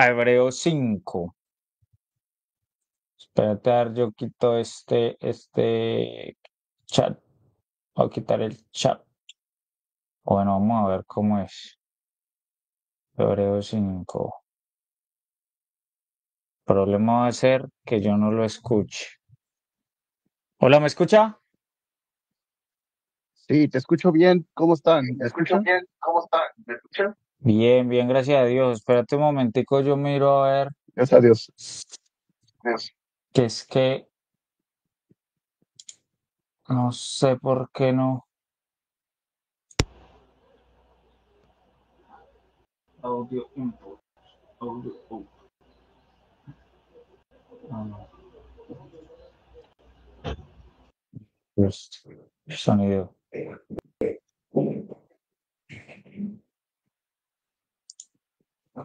Hebreos 5. Espérate, a ver, yo quito este chat. Voy a quitar el chat. Bueno, vamos a ver cómo es. Hebreos 5. El problema va a ser que yo no lo escuche. Hola, ¿me escucha? Sí, te escucho bien. ¿Cómo están? ¿Me escuchan? Bien, bien, gracias a Dios. Espérate un momentico, yo miro a ver. Gracias a Dios. Que es que no sé por qué no. Audio input. Audio output. Ah, no. Pues, sonido.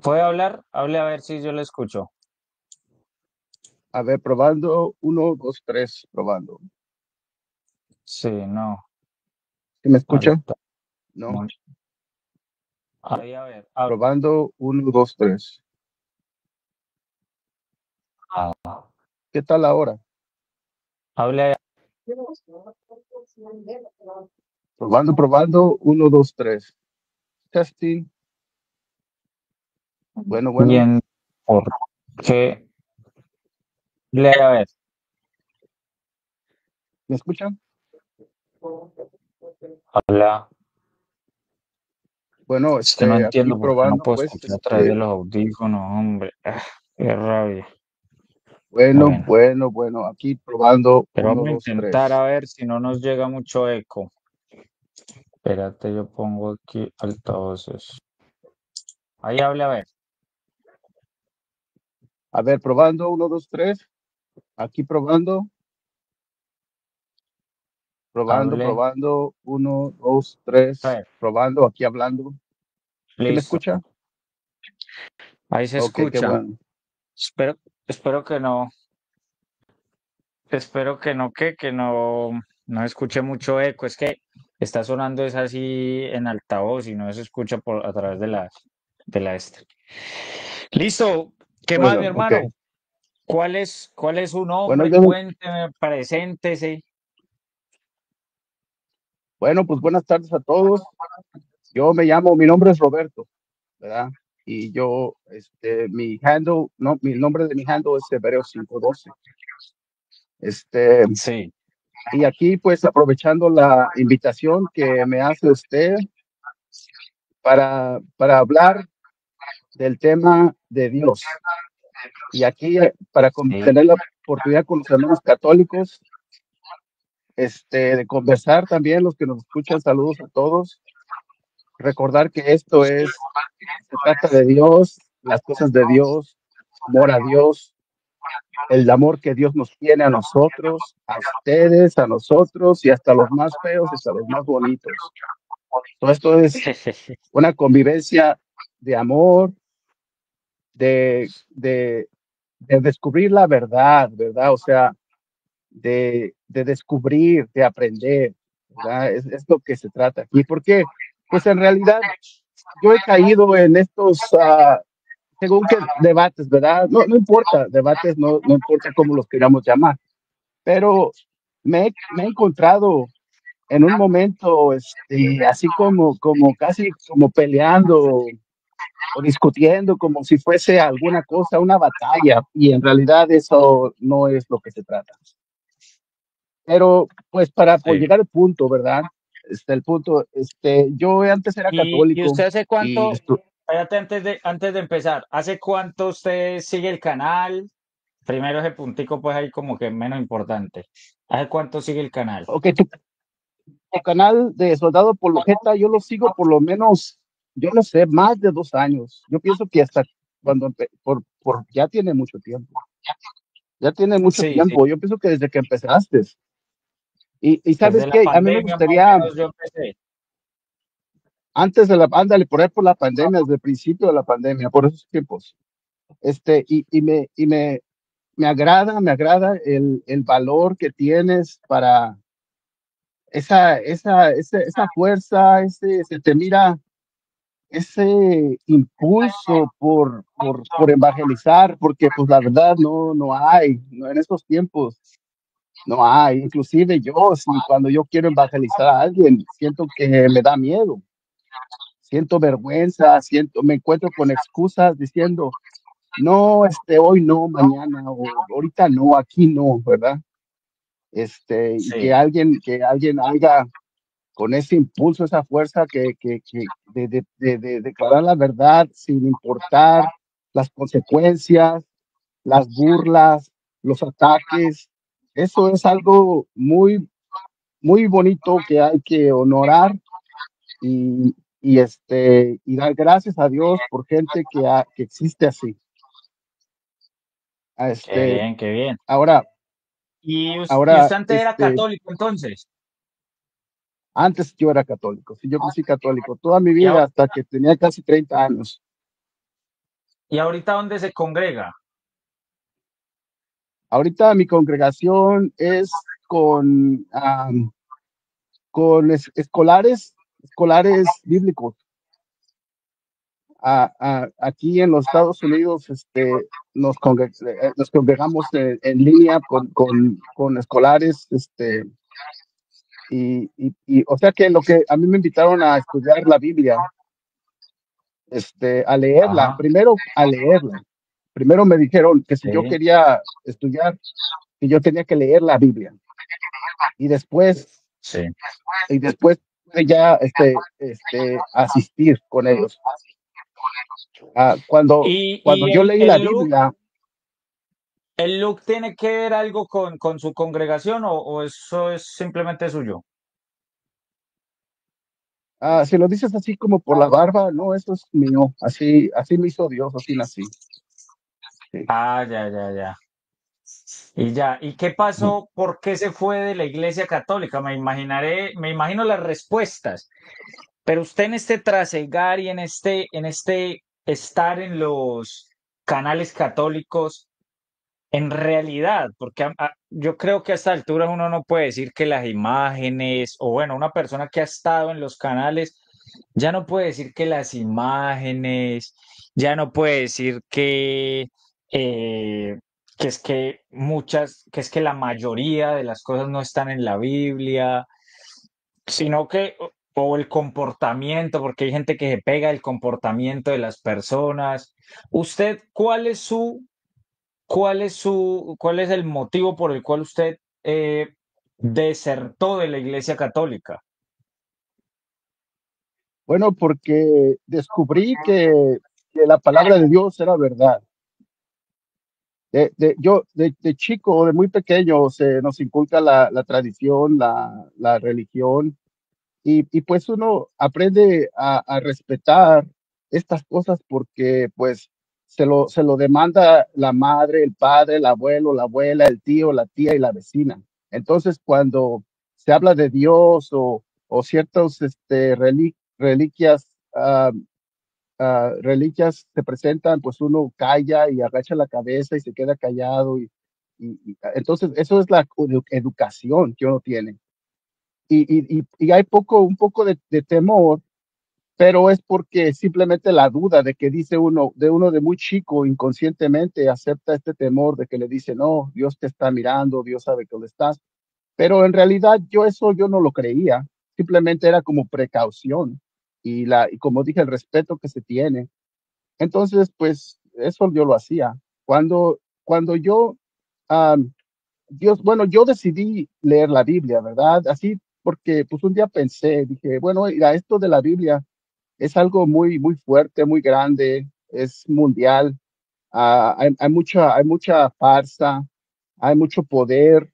¿Puede hablar? Hable a ver si yo le escucho. A ver, probando. 1, 2, 3, probando. Sí, no. ¿Sí me escuchan? Alta. No. No. Ahí, a ver. Probando. 1, 2, 3. Ah, ¿Qué tal ahora? hable. Probando. 1, 2, 3. Testing. Bueno, bueno. Bien. ¿Por qué? Le a ver. ¿Me escuchan? Habla. Bueno, Es que no aquí entiendo por qué no probando, puedo pues, escuchar a través de los audífonos, hombre. Qué rabia. bueno, Bueno, bueno, bueno. Aquí probando. pero Uno, vamos a dos, intentar a tres. ver si no nos llega mucho eco. Espérate, yo pongo aquí altavoces. Ahí habla a ver. A ver, probando. 1, 2, 3. Aquí probando. Probando, Hable. probando. Uno, dos, A tres. ver, Probando, aquí hablando. ¿Sí me listo. escucha? Ahí se Ok, qué escucha. bueno. Espero, espero que no, que no escuche mucho eco. Es que está sonando es así en altavoz y no se escucha por a través de la este. Listo. ¿Qué más, mi Bueno, ok. hermano? ¿Cuál es su Bueno, nombre? Cuénteme, preséntese. bueno, pues buenas tardes a todos. Mi nombre es Roberto, ¿verdad? Y yo, mi nombre de mi handle es Hebreos 5:12. Este, Sí. y aquí, pues, aprovechando la invitación que me hace usted para hablar del tema de Dios. Y aquí, Sí. tener la oportunidad con los hermanos católicos, de conversar también, los que nos escuchan, saludos a todos. Recordar que se trata de Dios, las cosas de Dios, amor a Dios, el amor que Dios nos tiene a nosotros, a ustedes, a nosotros y hasta los más feos y hasta los más bonitos. Todo esto es una convivencia de amor, de descubrir la verdad, ¿verdad? O sea, de descubrir, de aprender, ¿verdad? Es lo que se trata aquí. Porque, pues en realidad, yo he caído en estos, según qué debates, ¿verdad? No, no importa, debates, no, no importa cómo los queramos llamar, pero me he encontrado en un momento, así como casi como peleando o discutiendo como si fuese alguna cosa, una batalla, y en realidad eso no es lo que se trata. Pero, pues, por Sí. llegar al punto, ¿verdad? El punto, yo antes era ¿Y católico usted hace y cuánto, espérate antes de empezar, hace cuánto usted sigue el canal? Primero ese puntico, pues ahí como que menos importante. ¿Hace cuánto sigue el canal? ok, tu canal de Soldado Apologeta, yo lo sigo por lo menos, yo no sé, más de 2 años. Yo pienso que hasta ya tiene mucho tiempo. Ya tiene mucho Sí, sí. tiempo. Yo pienso que desde que empezaste. Y sabes Desde la qué, a mí me pandemia más o gustaría, menos yo empecé. antes de ándale, por la pandemia, desde el principio de la pandemia, por esos tiempos. Me agrada el valor que tienes para esa fuerza, se te mira ese impulso por evangelizar, porque pues la verdad no hay, no, en estos tiempos no hay. Inclusive yo, si cuando yo quiero evangelizar a alguien, siento que me da miedo, siento vergüenza, me encuentro con excusas diciendo, no, hoy no, mañana, o ahorita no, aquí no, ¿verdad? Y Sí, que alguien haga con ese impulso, esa fuerza de declarar la verdad sin importar las consecuencias, las burlas, los ataques. Eso es algo muy bonito que hay que honorar y dar gracias a Dios por gente que existe así. A qué Este, bien, qué bien. ahora, Y usted ahora, antes era católico entonces? antes yo era católico, sí, yo crecí católico toda mi ¿Y, vida ahor- hasta que tenía casi 30 años. y ahorita dónde se congrega? Ahorita mi congregación es con escolares bíblicos. Aquí en los Estados Unidos, nos congregamos en línea con escolares, o sea que lo que a mí me invitaron a estudiar la Biblia, a leerla, Ajá, primero a leerla. Primero me dijeron que si yo sí, quería estudiar, que yo tenía que leer la Biblia y sí. después ya asistir con ellos. Cuando ¿Y yo leí la Biblia, el look tiene que ver algo con su congregación o eso es simplemente suyo? si lo dices así como por la barba, no, eso es mío, así me hizo Dios, así nací. Sí. Ah, ya, ya, ya. Y ya, ¿y qué pasó? ¿Por qué se fue de la Iglesia Católica? Me imagino las respuestas, pero usted en este trasegar y en este estar en los canales católicos, en realidad, porque yo creo que a esta altura uno no puede decir que las imágenes, o bueno, una persona que ha estado en los canales, ya no puede decir que las imágenes, ya no puede decir eh, que es que la mayoría de las cosas no están en la Biblia, sino que, o el comportamiento, porque hay gente que se pega el comportamiento de las personas. ¿Usted cuál es el motivo por el cual usted desertó de la Iglesia Católica? Bueno, porque descubrí que la palabra de Dios era verdad. De chico, de muy pequeño, se nos inculca la tradición, la religión, y pues uno aprende a respetar estas cosas porque pues se lo demanda la madre, el padre, el abuelo, la abuela, el tío, la tía y la vecina. Entonces, cuando se habla de Dios o ciertos reliquias, reliquias se presentan, pues uno calla y agacha la cabeza y se queda callado. Entonces, eso es la educación que uno tiene. Y hay un poco de temor, pero es porque simplemente la duda de que dice uno de muy chico, inconscientemente acepta este temor de que le dice, no, Dios te está mirando, Dios sabe que dónde estás. Pero en realidad yo no lo creía, simplemente era como precaución y como dije, el respeto que se tiene. Entonces, pues eso yo lo hacía. Cuando bueno, yo decidí leer la Biblia, ¿verdad? Así porque pues un día pensé, dije, bueno, mira, esto de la Biblia es algo muy fuerte, muy grande, es mundial. Hay mucha farsa, hay mucho poder.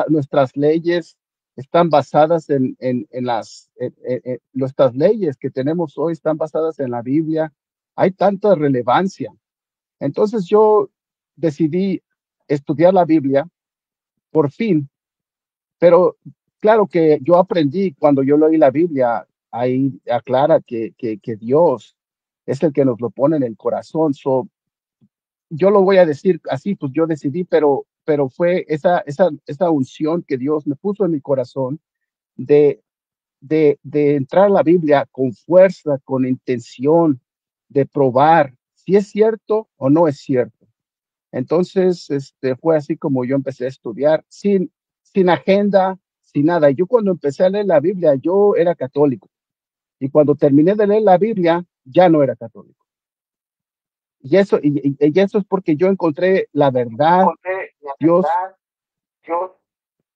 Nuestras leyes están basadas nuestras leyes que tenemos hoy están basadas en la Biblia. Hay tanta relevancia. Entonces yo decidí estudiar la Biblia por fin, pero claro que yo aprendí cuando yo leí la Biblia, ahí aclara que Dios es el que nos lo pone en el corazón. Yo lo voy a decir así, pues yo decidí, pero fue esa unción que Dios me puso en mi corazón de, de entrar a la Biblia con fuerza, con intención de probar si es cierto o no es cierto. Entonces, fue así como yo empecé a estudiar, sin agenda, sin nada. Yo cuando empecé a leer la Biblia, yo era católico. Y cuando terminé de leer la Biblia, ya no era católico. Y eso es porque yo encontré la verdad. Dios,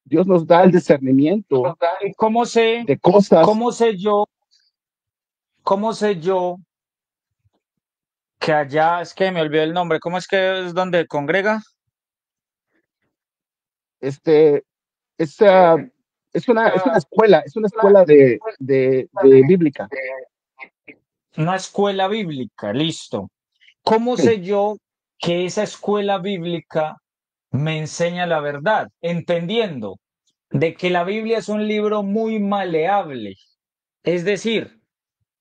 Dios nos da el discernimiento ¿Y cómo de cosas. cómo sé yo, cómo sé yo que allá, es que me olvidé el nombre, ¿cómo es que es donde congrega? Este, es, ah, es una escuela de bíblica. Una escuela bíblica, listo. ¿Cómo Sí. sé yo que esa escuela bíblica me enseña la verdad? Entendiendo de que la Biblia es un libro muy maleable. Es decir,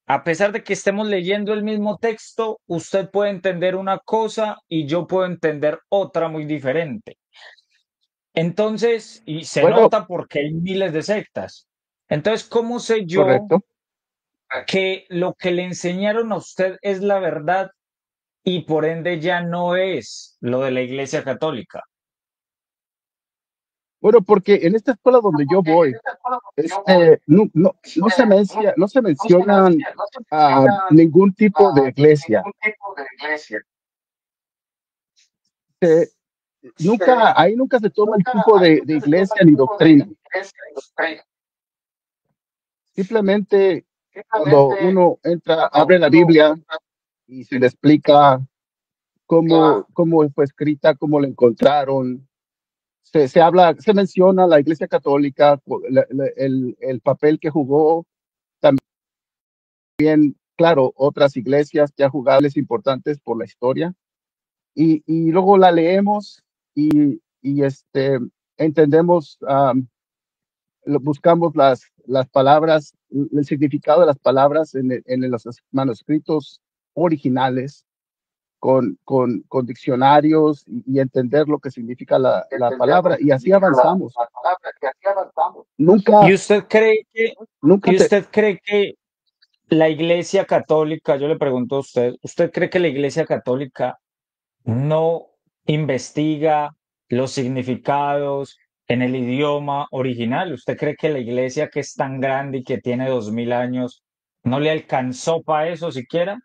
a pesar de que estemos leyendo el mismo texto, usted puede entender una cosa y yo puedo entender otra muy diferente. Entonces, y se Bueno, nota porque hay miles de sectas. Entonces, ¿cómo sé yo correcto. que lo que le enseñaron a usted es la verdad y por ende ya no es lo de la Iglesia Católica? Bueno, porque en esta escuela donde yo voy, no se mencionan ningún tipo de iglesia. Se- ahí nunca se toma el tipo de iglesia ni doctrina. Simplemente cuando uno entra, abre la Biblia y se le explica cómo fue escrita, cómo la encontraron. Se menciona la Iglesia Católica, el papel que jugó, también, claro, otras iglesias que han jugado papeles importantes por la historia. Y luego la leemos y entendemos, buscamos las palabras, el significado de las palabras en los manuscritos originales con diccionarios y entender lo que significa la palabra y así avanzamos. ¿Y Nunca, usted cree que, nunca y te, usted cree que la Iglesia Católica, yo le pregunto a usted, ¿usted cree que la Iglesia Católica no investiga los significados en el idioma original? ¿Usted cree que la Iglesia, que es tan grande y que tiene 2000 años, no le alcanzó para eso siquiera?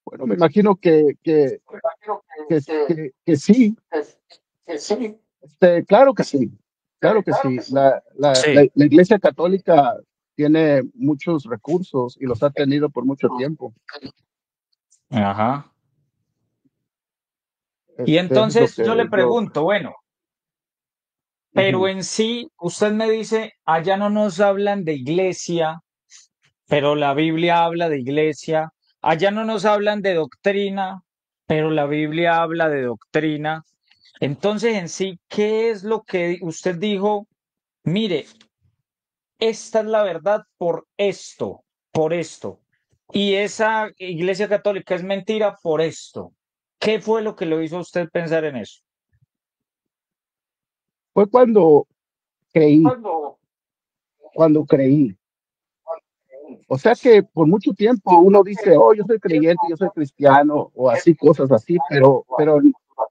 bueno, me imagino que sí, claro que sí. Sí. La Iglesia Católica tiene muchos recursos y los ha tenido por mucho tiempo. Ajá. Y Eso es lo entonces yo le que yo. pregunto, bueno, pero Ujú. en sí, usted me dice, allá no nos hablan de iglesia, pero la Biblia habla de iglesia. Allá no nos hablan de doctrina, pero la Biblia habla de doctrina. Entonces, en sí, ¿qué es lo que usted dijo? Mire, esta es la verdad por esto, por esto. Y esa iglesia católica es mentira por esto. ¿Qué fue lo que lo hizo a usted pensar en eso? Fue creí, cuando creí. O sea que por mucho tiempo uno dice, oh, yo soy creyente, yo soy cristiano, o así, cosas así, pero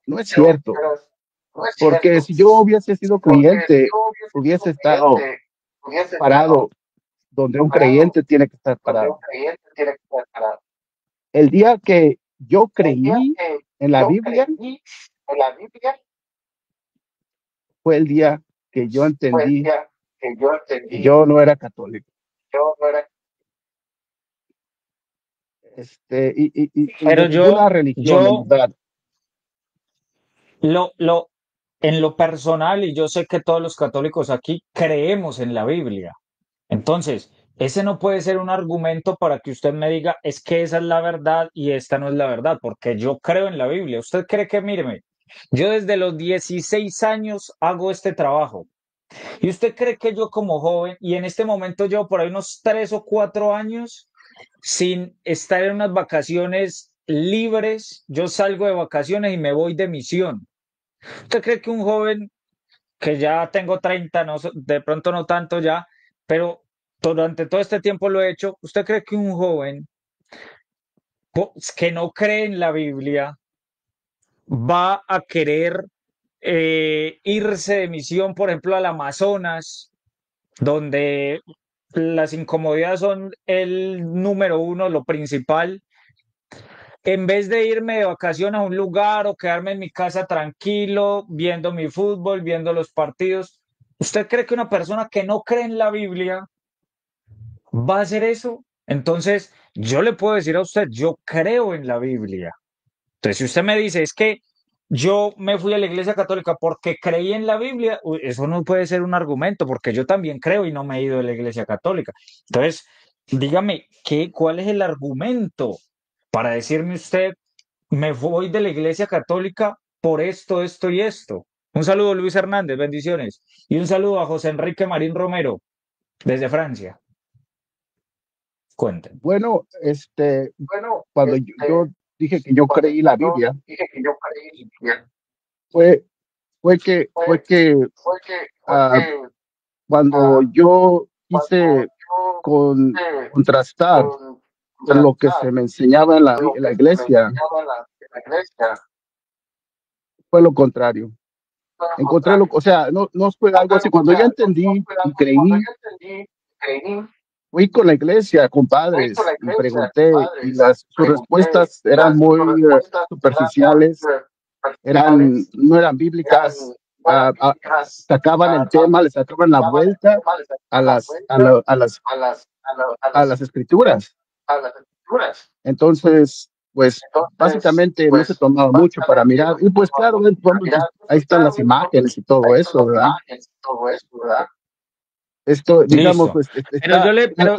no es cierto. Porque si yo hubiese sido creyente, hubiese estado parado donde un creyente tiene que estar parado. El día que yo creí en la Biblia fue el día que yo entendí que yo no era católico. Y de Pero ninguna religión, en yo, verdad. lo, en lo personal, y yo sé que todos los católicos aquí creemos en la Biblia. Entonces, ese no puede ser un argumento para que usted me diga, es que esa es la verdad y esta no es la verdad, porque yo creo en la Biblia. ¿Usted cree que, míreme, yo desde los 16 años hago este trabajo? ¿Y usted cree que yo como joven, y en este momento llevo por ahí unos 3 o 4 años sin estar en unas vacaciones libres, yo salgo de vacaciones y me voy de misión? ¿Usted cree que un joven que ya tengo 30, no, de pronto no tanto ya, pero durante todo este tiempo lo he hecho. ¿Usted cree que un joven que no cree en la Biblia va a querer irse de misión, por ejemplo, al Amazonas, donde las incomodidades son el número uno, lo principal, en vez de irme de vacación a un lugar o quedarme en mi casa tranquilo, viendo mi fútbol, viendo los partidos? ¿Usted cree que una persona que no cree en la Biblia va a hacer eso? Entonces, yo le puedo decir a usted, yo creo en la Biblia. Entonces, si usted me dice, es que yo me fui a la iglesia católica porque creí en la Biblia, eso no puede ser un argumento, porque yo también creo y no me he ido de la iglesia católica. Entonces, dígame, ¿cuál es el argumento para decirme usted, me voy de la iglesia católica por esto, esto y esto? Un saludo, Luis Hernández, bendiciones. Y un saludo a José Enrique Marín Romero, desde Francia. Cuenten. Bueno, cuando yo dije que yo creí la Biblia, fue, fue que ah, cuando yo quise contrastar con lo que se me enseñaba en la iglesia, fue lo contrario. Encontré o sea, no fue algo así. Cuando ya entendí y creí, fui con la iglesia, con padres, y pregunté, y sus respuestas eran muy superficiales, no eran bíblicas, sacaban el tema, le sacaban la vuelta a a las escrituras. Entonces, pues básicamente no se tomaba mucho para mirar. Y pues claro, ahí están las imágenes y todo eso, ¿verdad? Esto, digamos, Listo. pues Pero yo le, pero,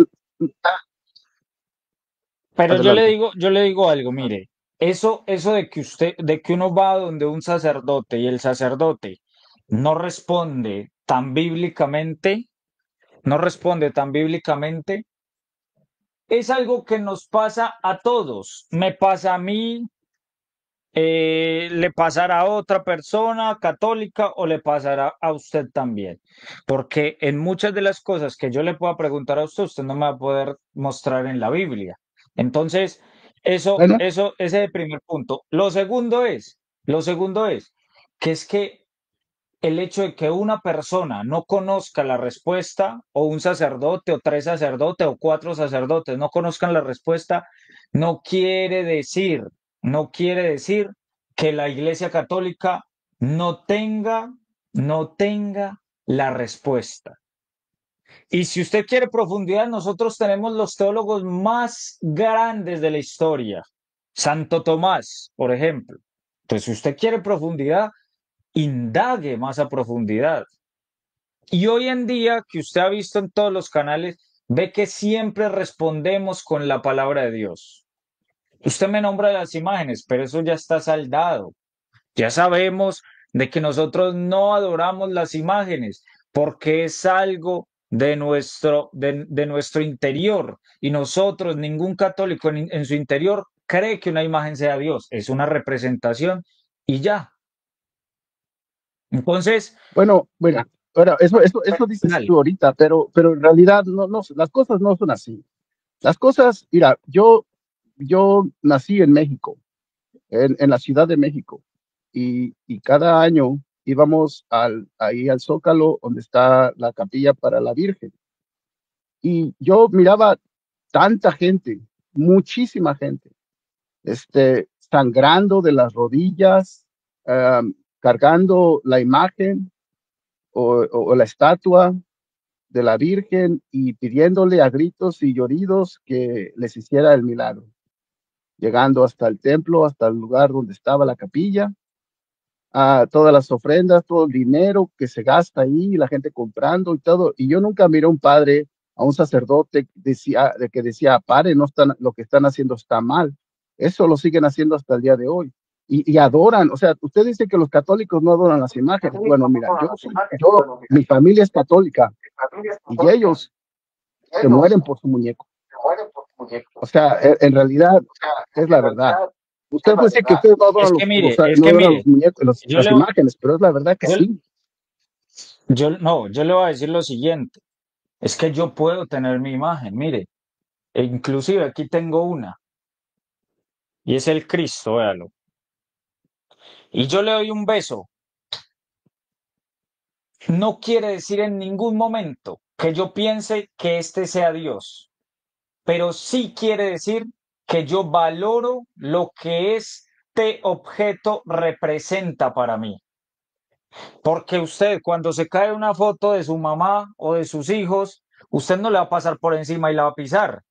pero adelante. yo le digo algo, mire, eso de que uno va donde un sacerdote y el sacerdote no responde tan bíblicamente, no responde tan bíblicamente, es algo que nos pasa a todos. Me pasa a mí, le pasará a otra persona católica o le pasará a usted también. Porque en muchas de las cosas que yo le pueda preguntar a usted, usted no me va a poder mostrar en la Biblia. Entonces, Bueno, ese es el primer punto. Lo segundo es que es que el hecho de que una persona no conozca la respuesta, o un sacerdote, o tres sacerdotes, o cuatro sacerdotes no conozcan la respuesta, no quiere decir, no quiere decir que la Iglesia Católica no tenga la respuesta. Y si usted quiere profundidad, nosotros tenemos los teólogos más grandes de la historia. Santo Tomás, por ejemplo. Entonces, si usted quiere profundidad, indague más a profundidad. Y hoy en día, que usted ha visto en todos los canales, ve que siempre respondemos con la palabra de Dios. Usted me nombra las imágenes, pero eso ya está saldado. Ya sabemos de que nosotros no adoramos las imágenes porque es algo de nuestro interior, y nosotros, ningún católico en su interior cree que una imagen sea Dios, es una representación y ya. Entonces, bueno, mira, ahora, eso dices dale. tú ahorita, pero en realidad las cosas no son así. Las cosas, mira, yo nací en México, en la Ciudad de México, y cada año íbamos ahí al Zócalo, donde está la capilla para la Virgen. Y yo miraba tanta gente, muchísima gente, sangrando de las rodillas, cargando la imagen o la estatua de la Virgen y pidiéndole a gritos y lloridos que les hiciera el milagro, llegando hasta el templo, hasta el lugar donde estaba la capilla, a todas las ofrendas, todo el dinero que se gasta ahí, la gente comprando y todo. Y yo nunca miré a un padre, a un sacerdote que decía, pare, no están, lo que están haciendo está mal. Eso lo siguen haciendo hasta el día de hoy. Y adoran, o sea, usted dice que los católicos no adoran las imágenes. Bueno, mira, mi familia es católica y ellos se mueren por su muñeco. O sea, en realidad es la verdad. Usted puede decir que usted no adora Es que mire, no adora los muñecos, yo las le, imágenes, pero es la verdad que yo, sí. yo le voy a decir lo siguiente, es que yo puedo tener mi imagen, mire, e inclusive aquí tengo una, y es el Cristo, véalo. Y yo le doy un beso, no quiere decir en ningún momento que yo piense que este sea Dios, pero sí quiere decir que yo valoro lo que este objeto representa para mí. Porque usted, cuando se cae una foto de su mamá o de sus hijos, usted no le va a pasar por encima y la va a pisar.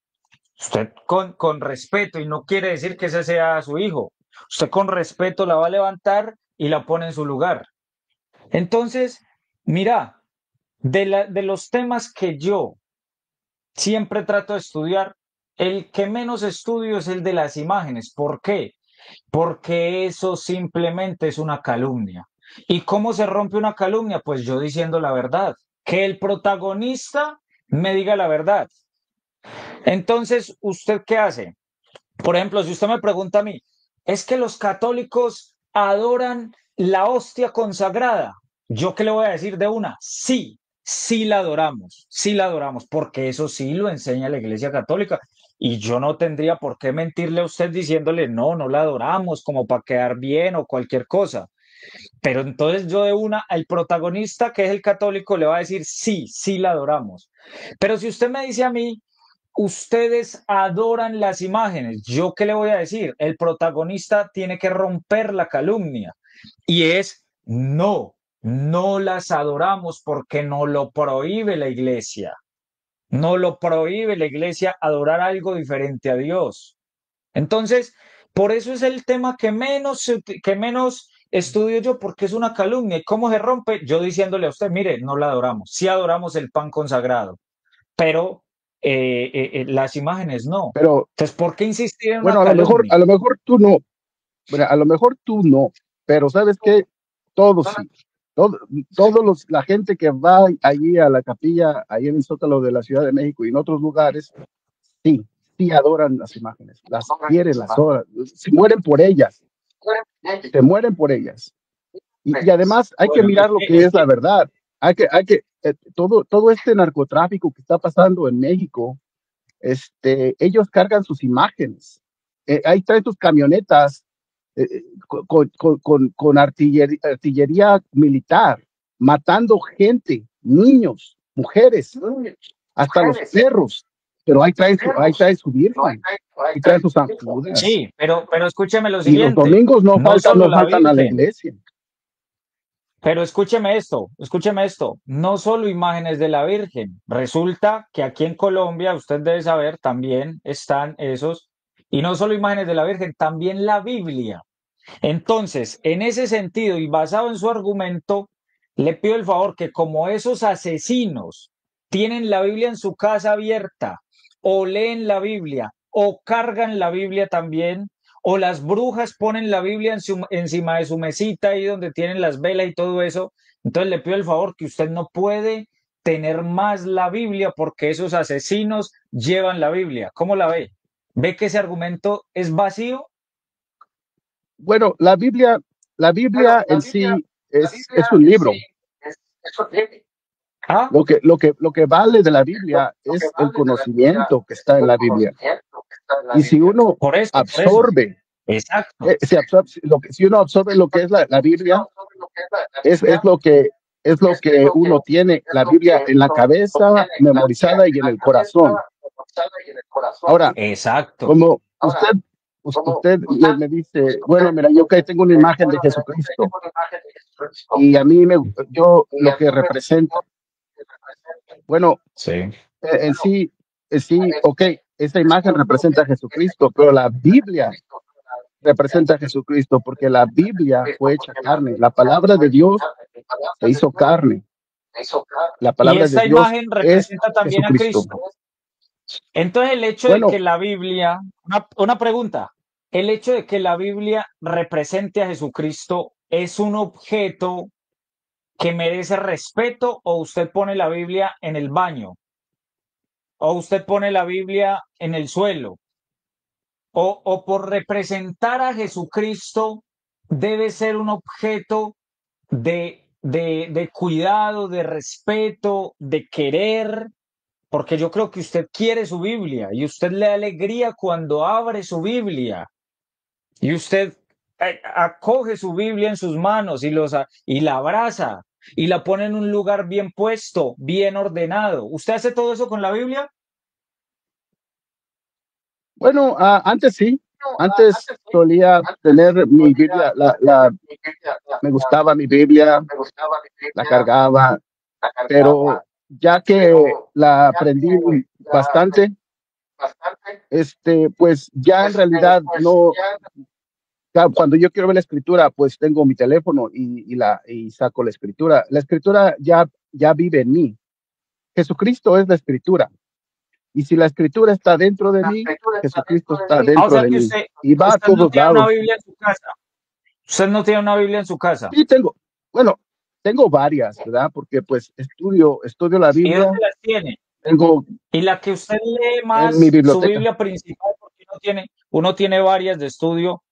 Usted con respeto, y no quiere decir que ese sea su hijo. Usted con respeto la va a levantar y la pone en su lugar. Entonces, mira, de los temas que yo siempre trato de estudiar, el que menos estudio es el de las imágenes. ¿Por qué? Porque eso simplemente es una calumnia. ¿Y cómo se rompe una calumnia? Pues yo diciendo la verdad, que el protagonista me diga la verdad. Entonces, ¿usted qué hace? Por ejemplo, si usted me pregunta a mí, ¿es que los católicos adoran la hostia consagrada? ¿Yo qué le voy a decir de una? Sí, sí la adoramos, porque eso sí lo enseña la Iglesia Católica. Y yo no tendría por qué mentirle a usted diciéndole, no, no la adoramos, como para quedar bien o cualquier cosa. Pero entonces yo de una, al protagonista, que es el católico, le va a decir, sí, sí la adoramos. Pero si usted me dice a mí, ustedes adoran las imágenes, ¿yo qué le voy a decir? El protagonista tiene que romper la calumnia y es, no, no las adoramos porque no lo prohíbe la iglesia. No lo prohíbe la iglesia adorar algo diferente a Dios. Entonces, por eso es el tema que menos estudio yo, porque es una calumnia. ¿Y cómo se rompe? Yo diciéndole a usted, mire, no la adoramos. Sí adoramos el pan consagrado, pero las imágenes no. Pero Entonces, ¿por qué insistir en una bueno, calumnia? a lo mejor tú no, bueno, a lo mejor tú no, pero ¿sabes qué? Todos sí. Todo, la gente que va allí a la capilla, ahí en el Zócalo de la Ciudad de México y en otros lugares, sí, sí adoran las imágenes, las quieren, las adoran, se mueren por ellas, se mueren por ellas. Y además hay que Bueno, mirar lo que es la verdad. Todo este narcotráfico que está pasando en México, ellos cargan sus imágenes. Ahí traen sus camionetas con artillería militar, matando gente, niños, mujeres, hasta los perros. Pero ahí trae su virgen, ahí trae sus zancudas. sí, pero escúcheme lo Y los siguiente, domingos no solo no la faltan a la Virgen, iglesia. pero escúcheme esto, no solo imágenes de la Virgen, resulta que aquí en Colombia, usted debe saber, también están esos, y no solo imágenes de la Virgen, también la Biblia. Entonces, en ese sentido y basado en su argumento, le pido el favor que como esos asesinos tienen la Biblia en su casa abierta, o leen la Biblia, o cargan la Biblia también, o las brujas ponen la Biblia encima de su mesita ahí donde tienen las velas y todo eso, entonces le pido el favor que usted no puede tener más la Biblia porque esos asesinos llevan la Biblia. ¿Cómo la ve? ¿Ve que ese argumento es vacío? Bueno, la Biblia en sí es un libro. ¿Ah? Lo que vale de la Biblia es el conocimiento que está en la Biblia. Y si uno Por eso. absorbe, Exacto. si uno absorbe lo que es la Biblia, es es lo que uno tiene, la Biblia en la cabeza, memorizada y en el corazón. Ahora, Exacto. como usted me dice, bueno, mira, yo que tengo una imagen de Jesucristo y a mí yo lo que representa, bueno, Sí. en sí, ok, esa imagen representa a Jesucristo, pero la Biblia representa a Jesucristo porque la Biblia fue hecha carne. La palabra de Dios se hizo carne. La Y palabra de esta Dios imagen es representa también a Jesucristo. Cristo. Entonces, el hecho de que Bueno, la Biblia, una pregunta, el hecho de que la Biblia represente a Jesucristo es un objeto que merece respeto o usted pone la Biblia en el baño o usted pone la Biblia en el suelo o por representar a Jesucristo debe ser un objeto de de cuidado, de respeto, de querer, porque yo creo que usted quiere su Biblia y usted le da alegría cuando abre su Biblia y usted acoge su Biblia en sus manos y la abraza y la pone en un lugar bien puesto, bien ordenado. ¿Usted hace todo eso con la Biblia? Bueno, antes sí, antes solía tener mi Biblia, me gustaba mi Biblia, la cargaba, pero ya que la aprendí bastante, pues ya en realidad no, cuando yo quiero ver la escritura, pues tengo mi teléfono y saco la escritura. La escritura ya vive en mí. Jesucristo es la escritura. Y si la escritura está dentro de mí, Jesucristo está Ah, o dentro sea de que mí. Y va a usted no todos tiene una lados. Biblia en su casa. Usted no tiene una Biblia en su casa. Sí, bueno, tengo varias, ¿verdad? Porque pues estudio la ¿Y Biblia, dónde las tiene? tengo Y la que usted lee en mi más, su biblioteca. Biblia principal, porque uno tiene varias de estudio,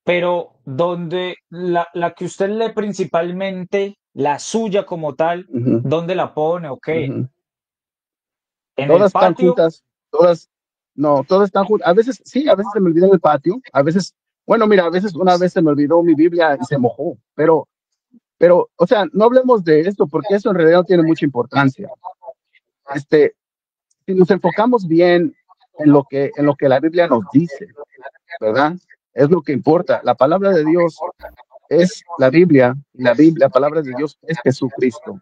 pero donde la que usted lee principalmente, la suya como tal, Ujú, ¿dónde la pone o qué? ujú. ¿En el Todas están patio? juntas, no, todas están juntas. A veces sí, a veces se me olvida en el patio, a veces, bueno, mira, a veces una vez se me olvidó mi Biblia y se mojó, pero, o sea, no hablemos de esto porque eso en realidad no tiene mucha importancia. Este, si nos enfocamos bien en lo que la Biblia nos dice, ¿verdad? Es lo que importa. La palabra de Dios es la Biblia, y la palabra de Dios es Jesucristo.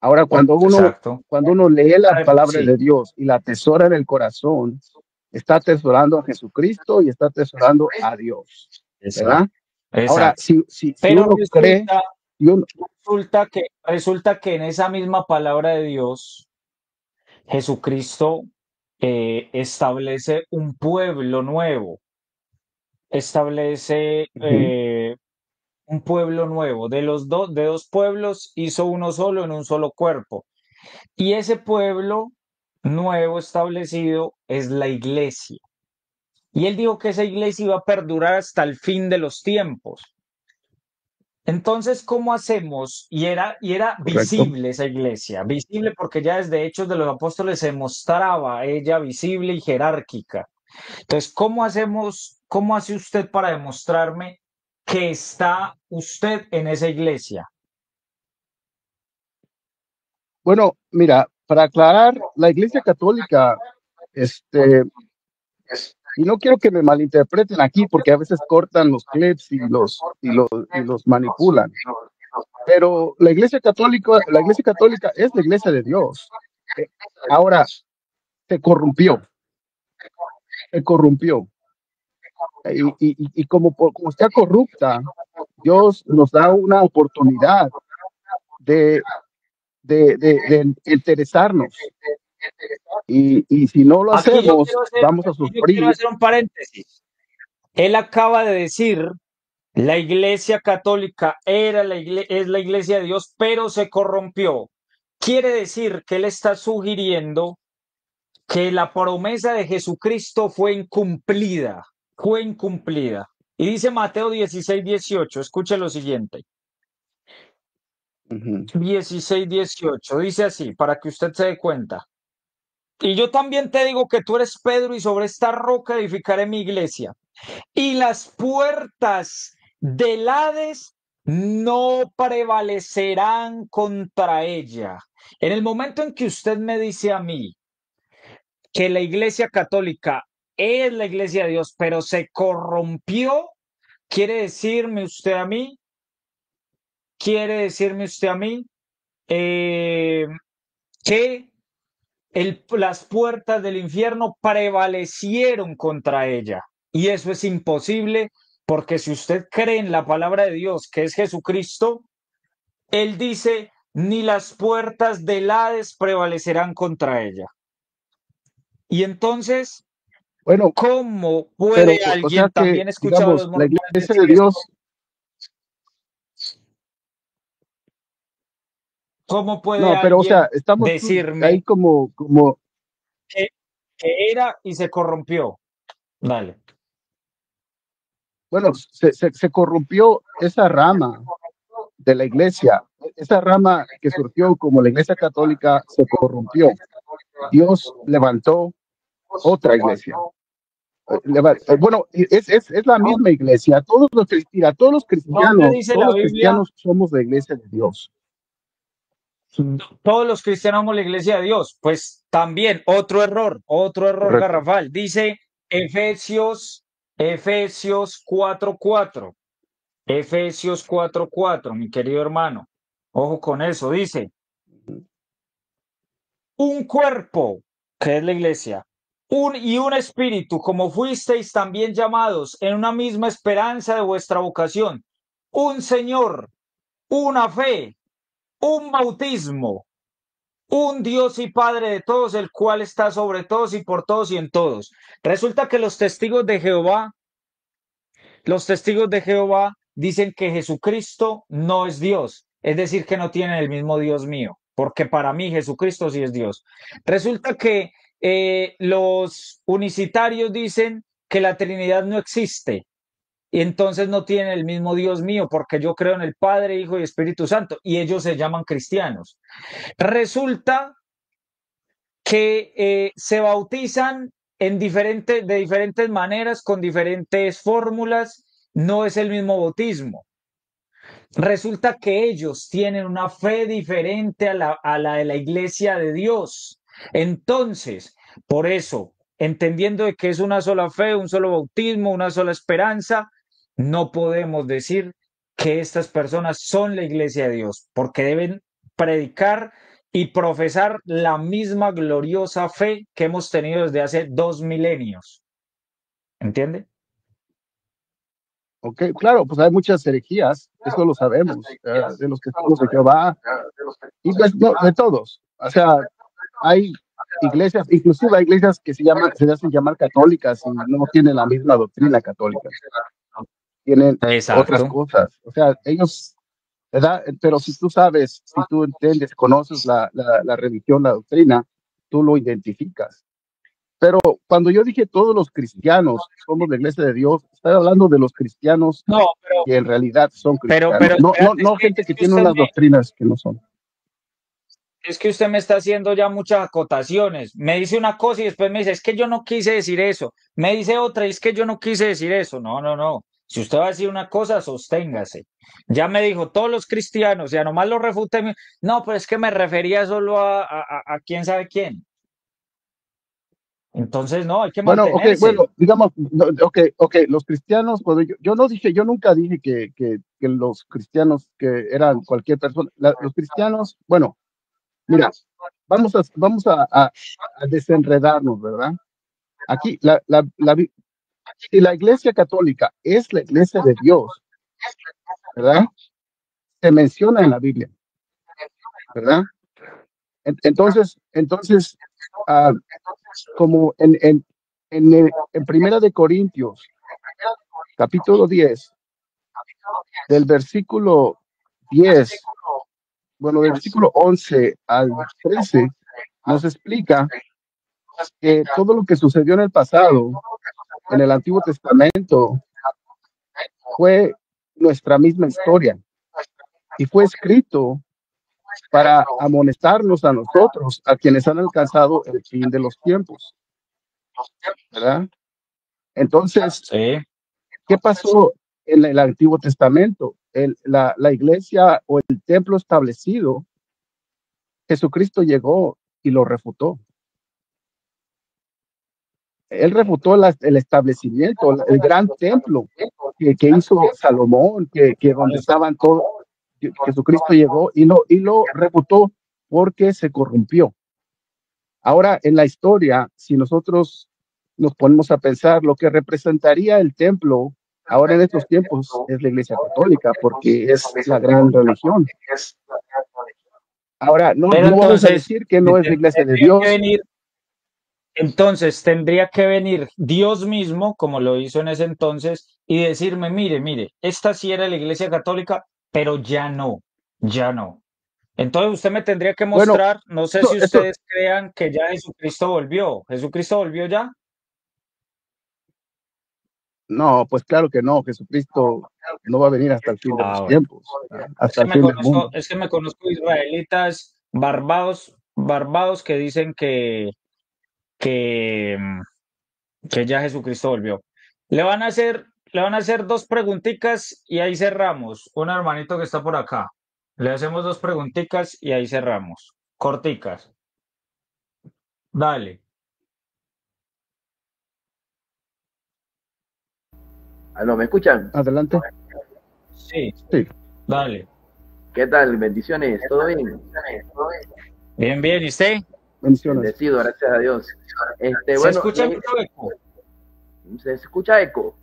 Ahora, Exacto. cuando uno lee la palabra Sí, de Dios y la atesora en el corazón, está atesorando a Jesucristo y está atesorando a Dios, exacto, ¿verdad? Ahora, exacto. si Pero uno cree, y uno, resulta que en esa misma palabra de Dios, Jesucristo establece un pueblo nuevo, establece ujú, un pueblo nuevo. De dos pueblos hizo uno solo en un solo cuerpo. Y ese pueblo nuevo establecido es la iglesia. Y él dijo que esa iglesia iba a perdurar hasta el fin de los tiempos. Entonces, ¿cómo hacemos? Y era correcto. visible esa iglesia, visible porque ya desde Hechos de los Apóstoles se mostraba ella visible y jerárquica. Entonces, ¿cómo hacemos, cómo hace usted para demostrarme que está usted en esa iglesia? Bueno, mira, para aclarar, la Iglesia Católica, este, y no quiero que me malinterpreten aquí porque a veces cortan los clips y los manipulan. Pero la Iglesia Católica es la Iglesia de Dios. Eh, Ahora se corrompió, se corrompió. Y como está corrupta, Dios nos da una oportunidad de, de interesarnos. Y si no lo hacemos, vamos a Aquí yo quiero sufrir. hacer un paréntesis. Él acaba de decir, la iglesia católica es la iglesia de Dios, pero se corrompió. Quiere decir que él está sugiriendo que la promesa de Jesucristo fue incumplida. Y dice Mateo 16:18, escuche lo siguiente. Ujú. 16:18, dice así, para que usted se dé cuenta. Y yo también te digo que tú eres Pedro y sobre esta roca edificaré mi iglesia. Y las puertas del Hades no prevalecerán contra ella. En el momento en que usted me dice a mí que la Iglesia Católica es la Iglesia de Dios, pero se corrompió, quiere decirme usted a mí, quiere decirme usted a mí eh, que las puertas del infierno prevalecieron contra ella. Y eso es imposible porque si usted cree en la palabra de Dios, que es Jesucristo, Él dice, ni las puertas del Hades prevalecerán contra ella. Y entonces, Bueno, ¿cómo puede pero, o sea alguien, que, también he escuchado a los digamos, la mormones Iglesia de decir esto, Dios, cómo puede no, pero, o sea, alguien estamos ahí decirme que, que era y se corrompió? Dale. bueno, se corrompió esa rama de la iglesia, esa rama que surgió como la iglesia católica se corrompió. Dios levantó otra iglesia. Bueno, es la misma iglesia. ¿Dónde dice Todos la los Biblia? cristianos somos la iglesia de Dios. Todos los cristianos somos la iglesia de Dios. Pues también otro error Correcto. garrafal. Dice Efesios 4:4. Efesios 4:4, mi querido hermano. Ojo con eso. Dice, un cuerpo, que es la iglesia, y un espíritu, como fuisteis también llamados en una misma esperanza de vuestra vocación. Un Señor, una fe, un bautismo, un Dios y Padre de todos, el cual está sobre todos y por todos y en todos. Resulta que los testigos de Jehová dicen que Jesucristo no es Dios, es decir, que no tienen el mismo Dios mío, porque para mí Jesucristo sí es Dios. Resulta que los unicitarios dicen que la Trinidad no existe, y entonces no tienen el mismo Dios mío, porque yo creo en el Padre, Hijo y Espíritu Santo, y ellos se llaman cristianos. Resulta que se bautizan de diferentes maneras, con diferentes fórmulas, no es el mismo bautismo. Resulta que ellos tienen una fe diferente a la de la iglesia de Dios. Entonces, por eso, entendiendo de que es una sola fe, un solo bautismo, una sola esperanza, no podemos decir que estas personas son la iglesia de Dios, porque deben predicar y profesar la misma gloriosa fe que hemos tenido desde hace 2 milenios. ¿Entiende? Ok, claro, pues hay muchas herejías, eso lo sabemos, de los testigos de Jehová, y pues no, de todos. O sea, hay iglesias, inclusive hay iglesias que se hacen llamar católicas y no tienen la misma doctrina católica, tienen otras Exacto. cosas. O sea, ellos, ¿verdad? Pero si tú sabes, si tú entiendes, conoces la religión, la doctrina, tú lo identificas. Pero cuando yo dije todos los cristianos somos la iglesia de Dios, estoy hablando de los cristianos No, que en realidad son pero cristianos, espérate, no gente es que que tiene unas doctrinas que no son. es que usted me está haciendo ya muchas acotaciones. Me dice una cosa y después me dice, es que yo no quise decir eso. Me dice otra y es que yo no quise decir eso. No, no, no. Si usted va a decir una cosa, sosténgase. Ya me dijo, todos los cristianos, ya nomás lo refuté. No, pero es que me refería solo a quién sabe quién. Entonces, no, hay que Bueno, ok, mantenerse. bueno, digamos, ok, los cristianos, cuando yo no dije, yo nunca dije que los cristianos que eran cualquier persona, los cristianos, bueno, mira, a desenredarnos, ¿verdad? Aquí, si la iglesia católica es la iglesia de Dios, ¿verdad? Se menciona en la Biblia, ¿verdad? Entonces, ah, como en Primera de Corintios, capítulo 10 del versículo 10, bueno, del versículo 11 al 13, nos explica que todo lo que sucedió en el pasado, en el Antiguo Testamento, fue nuestra misma historia y fue escrito para amonestarnos a nosotros, a quienes han alcanzado el fin de los tiempos, ¿verdad? Entonces, Sí. ¿qué pasó en el Antiguo Testamento? La iglesia o el templo establecido, Jesucristo llegó y lo refutó. Él refutó el establecimiento, el gran templo que hizo Salomón, que donde estaban todos. Jesucristo llegó y lo refutó porque se corrompió. Ahora, en la historia, si nosotros nos ponemos a pensar, lo que representaría el templo ahora en estos tiempos es la Iglesia Católica, porque es la gran religión. Ahora, Pero no vamos a entonces, decir que no es la Iglesia de tendría que Dios. venir. Entonces tendría que venir Dios mismo, como lo hizo en ese entonces, y decirme, mire, mire, esta sí era la Iglesia Católica, pero ya no, ya no. Entonces usted me tendría que Bueno, mostrar, no sé eso, si eso, ustedes crean que ya Jesucristo volvió. ¿Jesucristo volvió ya? No, pues claro que no, Jesucristo no va a venir hasta el fin de los Ah, bueno. tiempos, hasta el fin del mundo. Es que me conozco israelitas barbados que dicen que, que ya Jesucristo volvió. Le van a hacer dos preguntitas y ahí cerramos. Un hermanito que está por acá. Le hacemos dos preguntitas y ahí cerramos. Corticas. Dale. ¿Aló, me escuchan? Adelante. Sí, Sí, dale. ¿Qué tal? Bendiciones, ¿todo bien? Bien, bien. ¿Y usted? bendiciones. Bendecido, gracias a Dios. ¿Se Bueno, escucha mucho eco? ¿se escucha eco?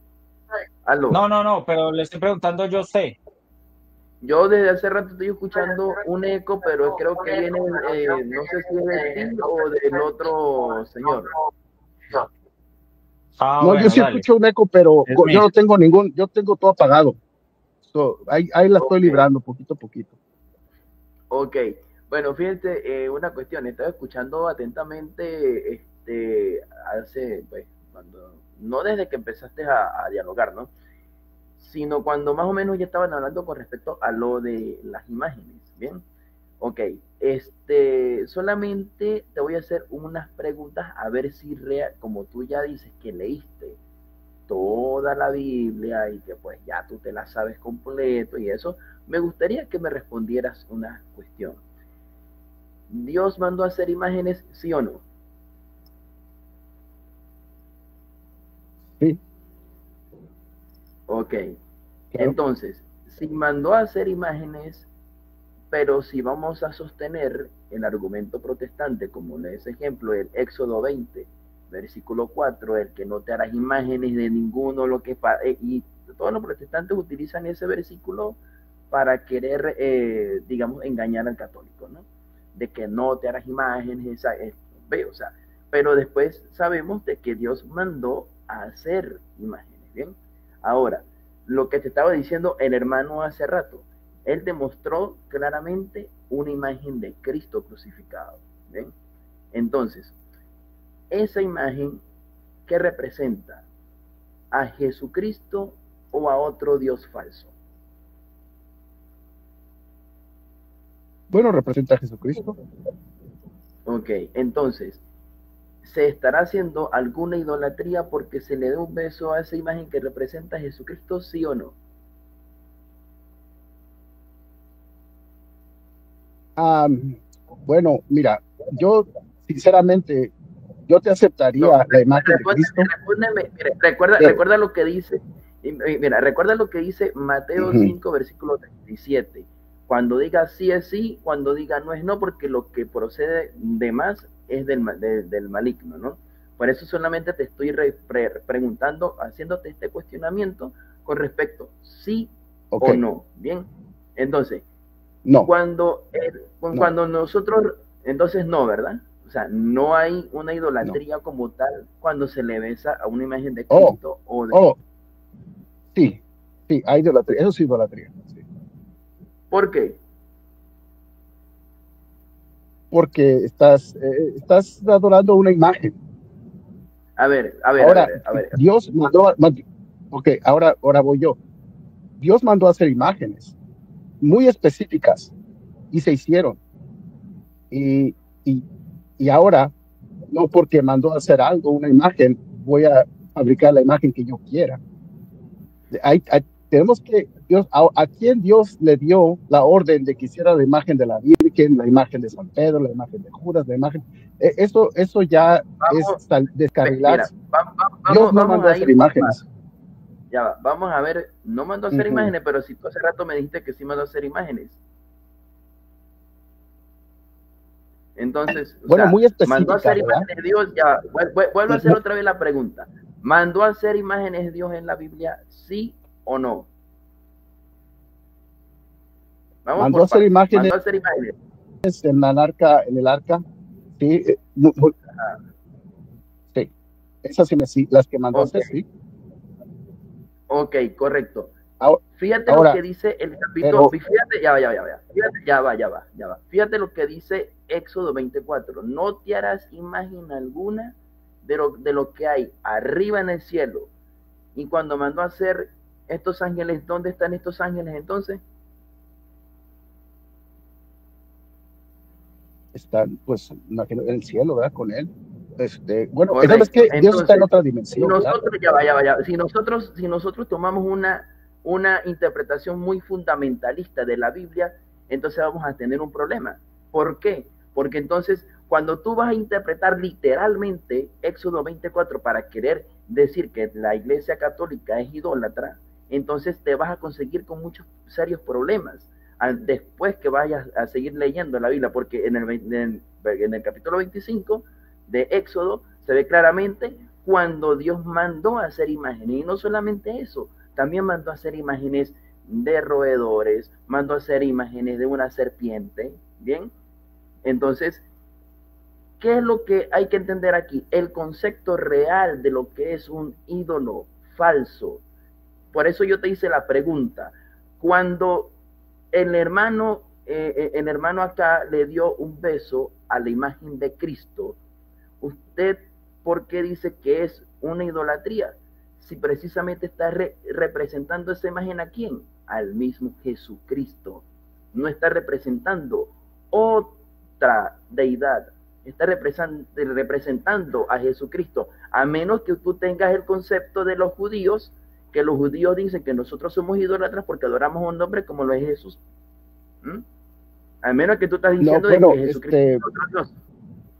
¿Aló? No, pero le estoy preguntando yo a usted. Yo desde hace rato estoy escuchando un eco, pero creo que viene, no sé si es de ti o del otro señor. Ah, No, yo bueno, sí dale. escucho un eco, pero Es yo mío. no tengo yo tengo todo apagado. So, ahí la estoy Ok. librando poquito a poquito. Ok, bueno, fíjense, una cuestión, estaba escuchando atentamente, hace, pues, no desde que empezaste a dialogar, ¿no? Sino cuando más o menos ya estaban hablando con respecto a lo de las imágenes, ¿bien? Ok, solamente te voy a hacer unas preguntas a ver si como tú ya dices que leíste toda la Biblia y que pues ya tú te la sabes completo y eso, me gustaría que me respondieras una cuestión. ¿Dios mandó a hacer imágenes, sí o no? Sí, Ok, claro. entonces, si mandó a hacer imágenes, pero si vamos a sostener el argumento protestante, como en ese ejemplo, el Éxodo 20, versículo 4, el que no te harás imágenes de ninguno, y todos los protestantes utilizan ese versículo para querer, digamos, engañar al católico, ¿no? De que no te harás imágenes, o sea, pero después sabemos de que Dios mandó a hacer imágenes, ¿bien? Ahora, lo que te estaba diciendo el hermano hace rato, él demostró claramente una imagen de Cristo crucificado, ¿ven? Entonces, esa imagen, ¿qué representa? ¿A Jesucristo o a otro Dios falso? Bueno, representa a Jesucristo. Ok, entonces, ¿se estará haciendo alguna idolatría porque se le dé un beso a esa imagen que representa a Jesucristo, sí o no? Bueno, mira, yo sinceramente, yo te No, aceptaría la imagen de Cristo. respóndeme, Pero, recuerda lo que dice, mira, recuerda lo que dice Mateo uh-huh. 5, versículo 37. Cuando diga sí es sí, cuando diga no es no, porque lo que procede de más es del maligno, ¿no? Por eso solamente te estoy preguntando, haciéndote este cuestionamiento con respecto sí o Okay. no. Bien, entonces, No, cuando, no, cuando nosotros, entonces no, ¿verdad? O sea, no hay una no. idolatría como tal cuando se le besa a una imagen de Oh, Cristo o de... oh, sí, sí, hay idolatría, eso sí idolatría, sí. ¿Por qué? Porque estás adorando una imagen. A ver, a ver, a Ahora, ver, a ver. Dios ok, ahora voy yo. Dios mandó a hacer imágenes muy específicas y se hicieron. Y, y, y ahora, no porque mandó a hacer algo, una imagen, voy a fabricar la imagen que yo quiera. Tenemos que, a quién Dios le dio la orden de que hiciera la imagen de la Virgen, la imagen de San Pedro, la imagen de Judas, la imagen, eso ya es Vamos, mira, descarrilarse. Dios no vamos mandó a a hacer ir por imágenes. paso. Ya va, vamos a ver, no mandó a hacer Uh-huh. imágenes, pero si tú hace rato me dijiste que sí mandó a hacer imágenes. Entonces, o Bueno, sea, muy mandó a específica, hacer ¿verdad? imágenes Dios, ya, vuelvo a hacer otra vez la pregunta. ¿Mandó a hacer imágenes Dios en la Biblia, sí o no? Vamos Mandó a por hacer partes. imágenes Mandó a hacer imágenes. en el arca, sí, sí, esas sí, las que mandó a Ok, hacer, sí. ok, correcto. Ahora, Fíjate lo ahora, que dice el capítulo, pero fíjate, ya va. Fíjate lo que dice Éxodo 24. No te harás imagen alguna de lo que hay arriba en el cielo, Y cuando mandó a hacer estos ángeles, ¿dónde están estos ángeles entonces? Están, pues, imagino, en el cielo, ¿verdad? Con él. Bueno, Correcto. ¿sabes qué? Dios está en Entonces, otra si dimensión, ¿verdad? nosotros, ya, si nosotros tomamos una interpretación muy fundamentalista de la Biblia, entonces vamos a tener un problema. ¿Por qué? Porque entonces, cuando tú vas a interpretar literalmente Éxodo 24 para querer decir que la Iglesia Católica es idólatra, entonces te vas a conseguir con muchos serios problemas después que vayas a seguir leyendo la Biblia, porque en el capítulo 25 de Éxodo se ve claramente cuando Dios mandó a hacer imágenes. Y no solamente eso, también mandó a hacer imágenes de roedores, mandó a hacer imágenes de una serpiente. Bien, entonces, ¿qué es lo que hay que entender aquí? El concepto real de lo que es un ídolo falso. Por eso yo te hice la pregunta. Cuando el hermano acá le dio un beso a la imagen de Cristo, ¿usted por qué dice que es una idolatría? Si precisamente está representando esa imagen, ¿a quién? Al mismo Jesucristo. No está representando otra deidad, está representando a Jesucristo, a menos que tú tengas el concepto de los judíos, que los judíos dicen que nosotros somos idólatras porque adoramos a un hombre como lo es Jesús. A menos que tú estás diciendo No, bueno, de que Jesucristo es otro Dios.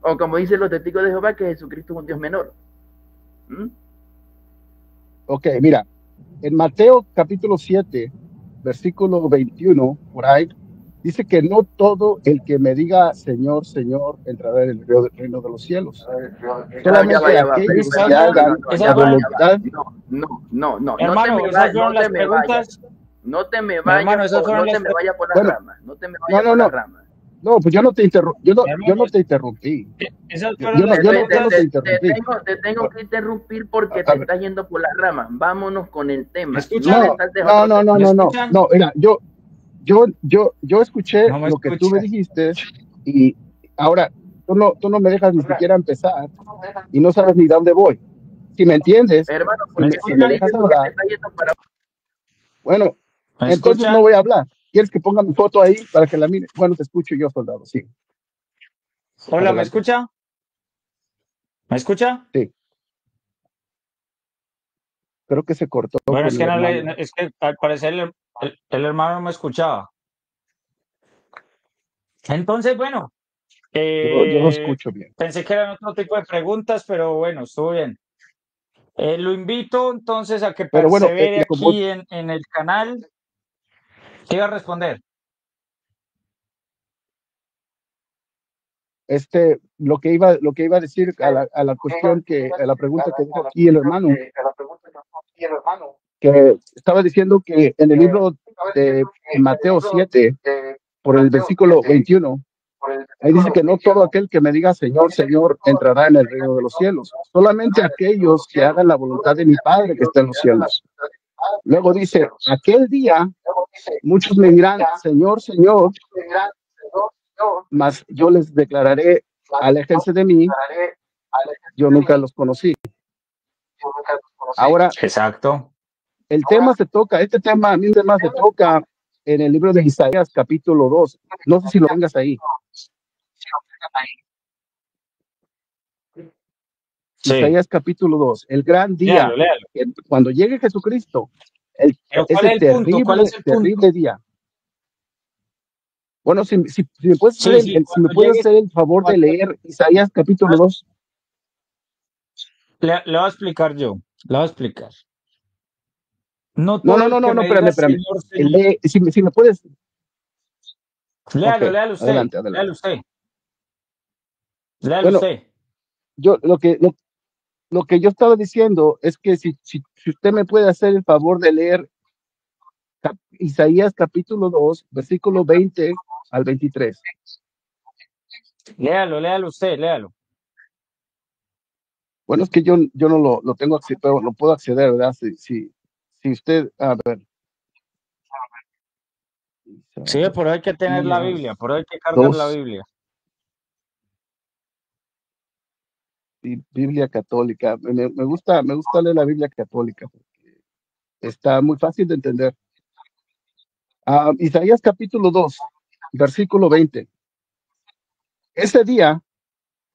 O como dicen los testigos de Jehová, que Jesucristo es un Dios menor. Ok, mira, en Mateo capítulo 7, versículo 21, por ahí, dice que no todo el que me diga Señor, Señor, entrará en el reino de los cielos. Solamente aquellos que hagan la voluntad. No Hermano, esas fueron las preguntas. No te me vayas por las ramas. No te me vayas por las ramas. No, pues yo no te interrumpí. Yo no te interrumpí. Te tengo que interrumpir porque te estás yendo por las ramas. Vámonos con el tema. No, mira, yo escuché lo que tú me dijiste y ahora tú no me dejas ni siquiera empezar y no sabes ni dónde voy. Si me entiendes, hermano, si me dejas hablar, bueno, entonces no voy a hablar. ¿Quieres que ponga mi foto ahí para que la mire? Bueno, te escucho yo, soldado, sí. Hola, adelante. ¿Me escucha? ¿Me escucha? Sí. Creo que se cortó. Bueno, es que, es que al parecer el hermano no me escuchaba. Entonces, bueno, yo lo escucho bien. Pensé que eran otro tipo de preguntas, pero bueno, estuvo bien. Lo invito entonces a que persevere aquí en el canal. ¿Qué iba a responder? Lo que iba a decir a la cuestión a la pregunta que dijo aquí el hermano, que estaba diciendo que en el libro de Mateo 7, por el versículo 21, ahí dice que no todo aquel que me diga Señor, Señor, entrará en el reino de los cielos, solamente aquellos que hagan la voluntad de mi Padre que está en los cielos. Luego dice, aquel día muchos me dirán, Señor, Señor, mas yo les declararé, aléjense de mí, yo nunca los conocí. Ahora, exacto. El tema se toca, este tema a mí se toca en el libro de Isaías capítulo 2. No sé si lo tengas ahí. Sí. Isaías capítulo 2, el gran día, léalo. Cuando llegue Jesucristo, ese terrible día. Bueno, si me puedes hacer el favor de leer Isaías capítulo 2. Le voy a explicar yo, le voy a explicar. No, espérame. Señor, Señor. Si me puedes. Léalo usted. Adelante. Léalo usted. Yo lo que yo estaba diciendo es que si usted me puede hacer el favor de leer Isaías capítulo 2, versículo 20 al 23. Léalo usted, léalo. Bueno, es que yo no lo tengo, pero lo puedo acceder, ¿verdad? Si usted, a ver. Sí, por ahí hay que tener la Biblia, por ahí hay que cargar la Biblia. Biblia católica. Me gusta leer la Biblia católica. Está muy fácil de entender. Isaías capítulo 2, versículo 20. Ese día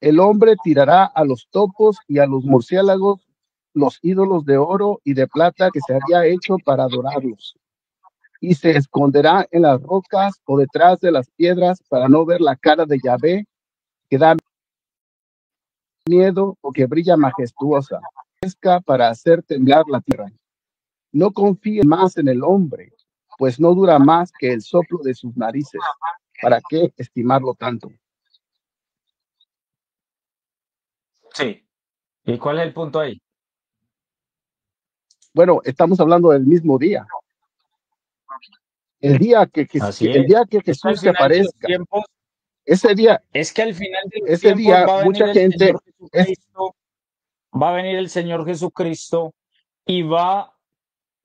el hombre tirará a los topos y a los murciélagos los ídolos de oro y de plata que se había hecho para adorarlos, y se esconderá en las rocas o detrás de las piedras para no ver la cara de Yahvé, que da miedo o que brilla majestuosa, para hacer temblar la tierra. No confíen más en el hombre, pues no dura más que el soplo de sus narices. ¿Para qué estimarlo tanto? Sí. ¿Y cuál es el punto ahí? Bueno, estamos hablando del mismo día. El día que Así el es. día que Es que al Jesús se final de los aparezca, tiempos, ese día, es que al final de los ese tiempos día, va a venir mucha el gente Señor Jesucristo, va a venir el Señor Jesucristo y va a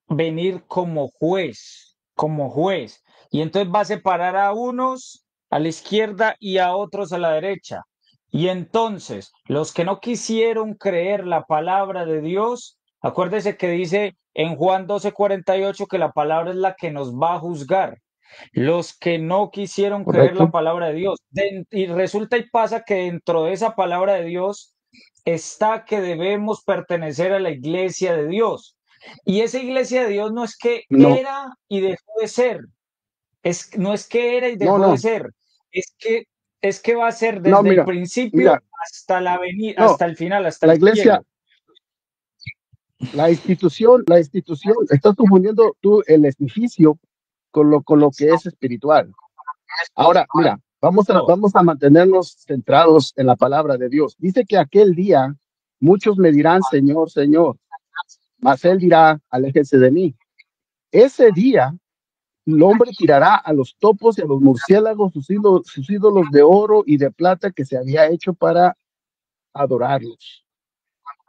venir como juez, como juez. Y entonces va a separar a unos a la izquierda y a otros a la derecha. Y entonces, los que no quisieron creer la palabra de Dios, acuérdese que dice en Juan 12:48 que la palabra es la que nos va a juzgar. Los que no quisieron creer la correcto, palabra de Dios. Y resulta y pasa que dentro de esa palabra de Dios está que debemos pertenecer a la iglesia de Dios. Y esa iglesia de Dios no es que no, era y dejó de ser, no es que era y no, dejó de no, ser, es que, es que va a ser no, desde el mira, principio mira, hasta la venida, no, hasta el final, hasta la el iglesia, cielo. la institución, estás confundiendo tú el edificio con lo que es espiritual. Ahora, mira, No, vamos a mantenernos centrados en la palabra de Dios. Dice que aquel día muchos me dirán, Señor, Señor, mas él dirá, aléjense de mí. Ese día el hombre tirará a los topos y a los murciélagos sus ídolos de oro y de plata que se había hecho para adorarlos.